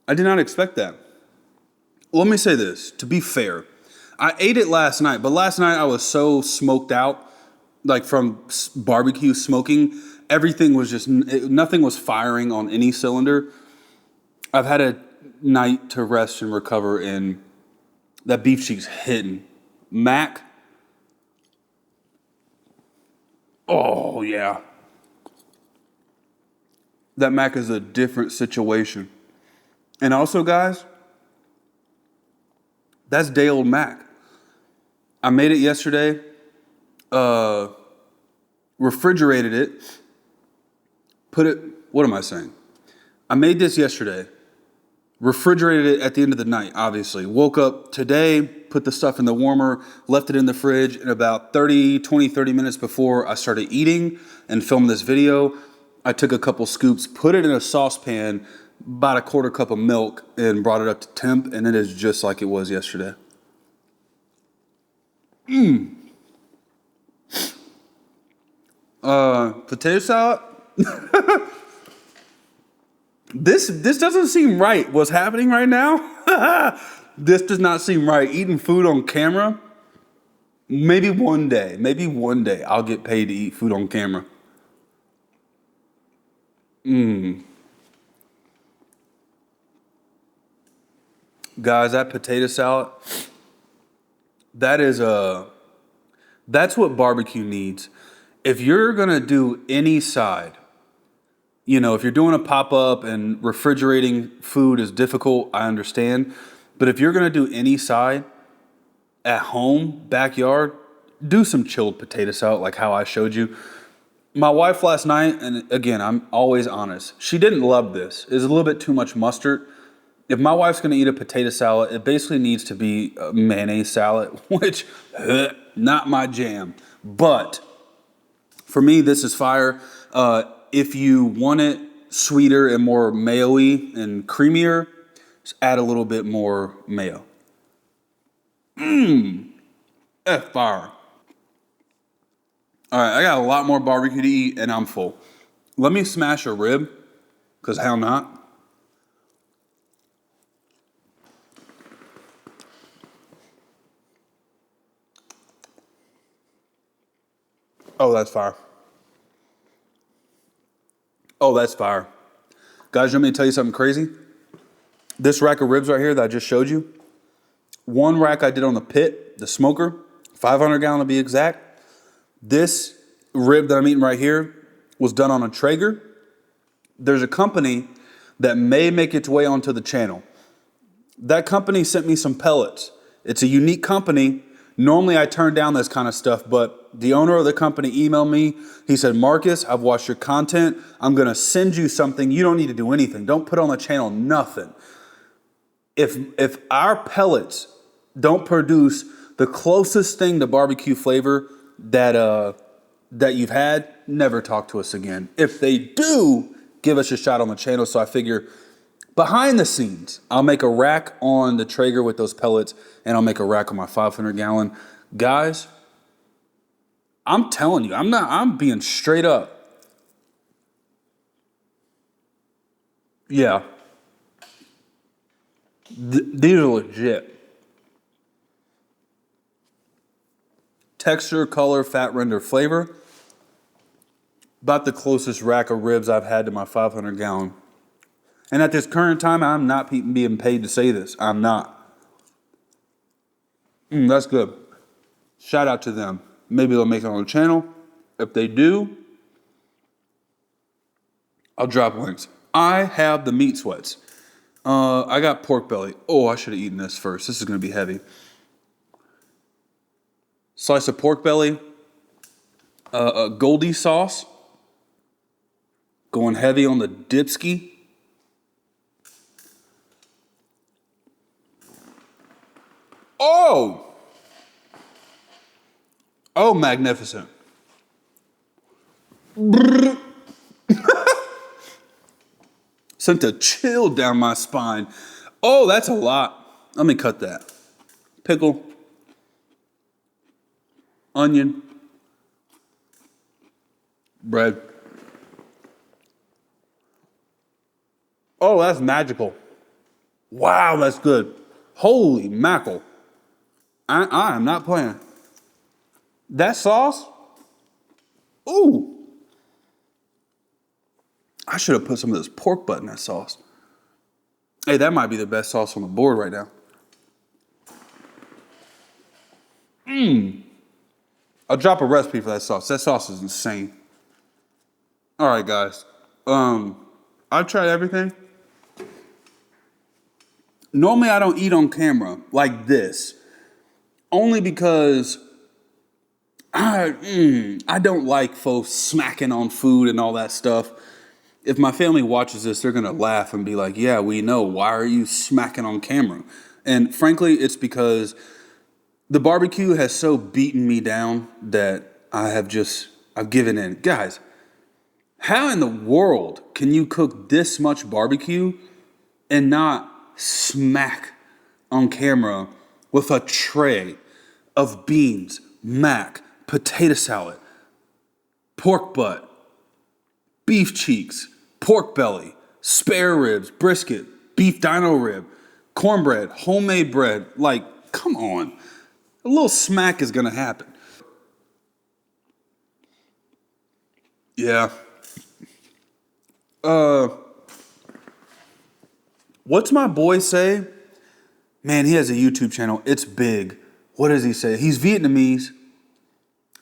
I did not expect that. Let me say this, to be fair. I ate it last night, but last night I was so smoked out, like from barbecue smoking, everything was just, nothing was firing on any cylinder. I've had a night to rest and recover, and that beef cheek's hitting. Mac. Oh, yeah. That mac is a different situation. And also, guys, that's day old mac. I made it yesterday, refrigerated it, what am I saying? I made this yesterday, refrigerated it at the end of the night, obviously. Woke up today, put the stuff in the warmer, left it in the fridge, and about 30 minutes before I started eating and filmed this video, I took a couple scoops, put it in a saucepan, about a quarter cup of milk, and brought it up to temp, and it is just like it was yesterday. Potato salad? This doesn't seem right. What's happening right now? This does not seem right. Eating food on camera? Maybe one day I'll get paid to eat food on camera. Guys, that potato salad, that's what barbecue needs. If you're gonna do any side, if you're doing a pop-up and refrigerating food is difficult, I understand. But if you're gonna do any side at home, backyard, do some chilled potato salad like how I showed you. My wife last night, and again, I'm always honest, she didn't love this. It was a little bit too much mustard. If my wife's gonna eat a potato salad, it basically needs to be a mayonnaise salad, which, not my jam. But for me, this is fire. If you want it sweeter and more mayo-y and creamier, just add a little bit more mayo. That's fire. All right, I got a lot more barbecue to eat, and I'm full. Let me smash a rib, because hell not. Oh, that's fire. Oh, that's fire. Guys, you want me to tell you something crazy? This rack of ribs right here that I just showed you, one rack I did on the pit, the smoker, 500 gallon to be exact. This rib that I'm eating right here was done on a Traeger. There's a company that may make its way onto the channel. That company sent me some pellets. It's a unique company. Normally I turn down this kind of stuff, but the owner of the company emailed me. He said, Marcus, I've watched your content. I'm going to send you something. You don't need to do anything. Don't put on the channel nothing. If our pellets don't produce The closest thing to barbecue flavor that you've had, never talk to us again. If they do, give us a shot on the channel. So I figure behind the scenes, I'll make a rack on the Traeger with those pellets, and I'll make a rack on my 500-gallon. Guys, I'm telling you, I'm being straight up. Yeah. These are legit. Texture, color, fat render, flavor. About the closest rack of ribs I've had to my 500-gallon. And at this current time, I'm not being paid to say this. I'm not. That's good. Shout out to them. Maybe they'll make it on the channel. If they do, I'll drop links. I have the meat sweats. I got pork belly. Oh, I should have eaten this first. This is going to be heavy. Slice of pork belly. A Goldie sauce. Going heavy on the dipski. Oh! Oh, magnificent. Sent a chill down my spine. Oh, that's a lot. Let me cut that. Pickle. Onion. Bread. Oh, that's magical. Wow, that's good. Holy mackerel. I am not playing. That sauce? Ooh. I should have put some of this pork butt in that sauce. Hey, that might be the best sauce on the board right now. I'll drop a recipe for that sauce. That sauce is insane. All right, guys. I've tried everything. Normally, I don't eat on camera like this. Only because I don't like folks smacking on food and all that stuff. If my family watches this, they're going to laugh and be like, yeah, we know. Why are you smacking on camera? And frankly, it's because the barbecue has so beaten me down that I've given in. Guys, how in the world can you cook this much barbecue and not smack on camera with a tray of beans, mac, potato salad, pork butt, beef cheeks, pork belly, spare ribs, brisket, beef dino rib, cornbread, homemade bread? Like, come on. A little smack is going to happen. Yeah. What's my boy say? Man, he has a YouTube channel. It's big. What does he say? He's Vietnamese.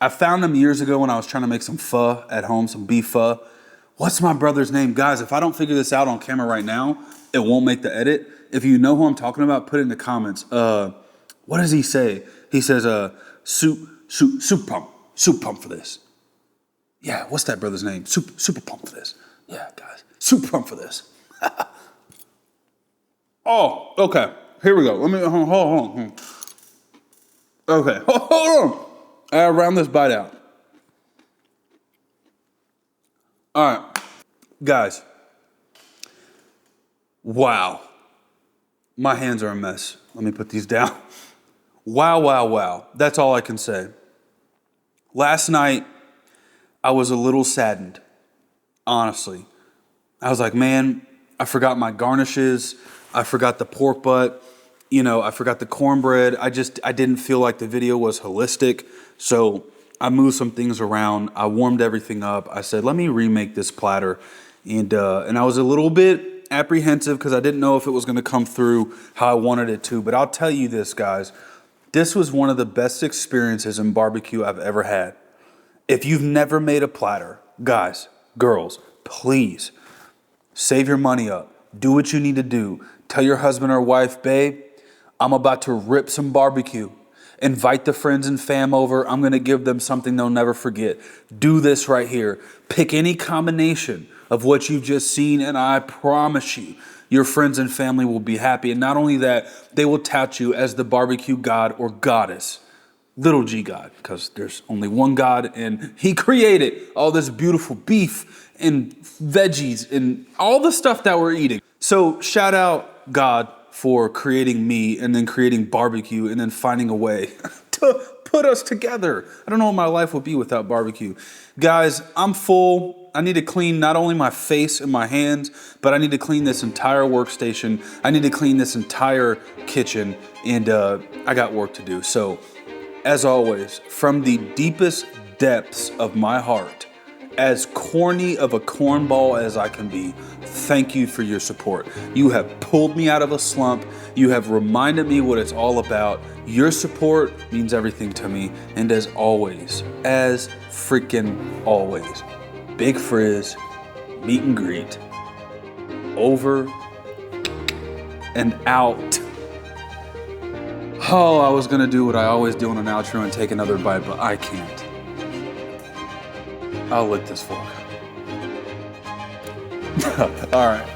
I found him years ago when I was trying to make some pho at home, some beef pho. What's my brother's name? Guys, if I don't figure this out on camera right now, it won't make the edit. If you know who I'm talking about, put it in the comments. What does he say? He says, soup pump for this. Yeah, what's that brother's name? Super pump for this. Yeah, guys, super pump for this. Oh, okay. Here we go. Let me, hold on. Okay, hold on. I gotta round this bite out. All right, guys. Wow. My hands are a mess. Let me put these down. Wow. That's all I can say. Last night, I was a little saddened, honestly. I was like, man, I forgot my garnishes. I forgot the pork butt. I forgot the cornbread. I didn't feel like the video was holistic. So I moved some things around. I warmed everything up. I said, let me remake this platter. And I was a little bit apprehensive because I didn't know if it was going to come through how I wanted it to. But I'll tell you this, guys. This was one of the best experiences in barbecue I've ever had. If you've never made a platter, guys, girls, please save your money up. Do what you need to do. Tell your husband or wife, babe, I'm about to rip some barbecue. Invite the friends and fam over. I'm going to give them something they'll never forget. Do this right here. Pick any combination of what you've just seen, and I promise you, Your friends and family will be happy. And not only that, they will tout you as the barbecue god or goddess. Little g God, because there's only one God, and he created all this beautiful beef and veggies and all the stuff that we're eating. So shout out God for creating me and then creating barbecue and then finding a way to put us together. I don't know what my life would be without barbecue. Guys, I'm full. I need to clean not only my face and my hands, but I need to clean this entire workstation. I need to clean this entire kitchen, and I got work to do. So as always, from the deepest depths of my heart, as corny of a cornball as I can be, thank you for your support. You have pulled me out of a slump. You have reminded me what it's all about. Your support means everything to me. And as always, as freaking always, Big Frizz, meet and greet, over and out. Oh, I was gonna do what I always do on an outro and take another bite, but I can't. I'll lick this fork. All right.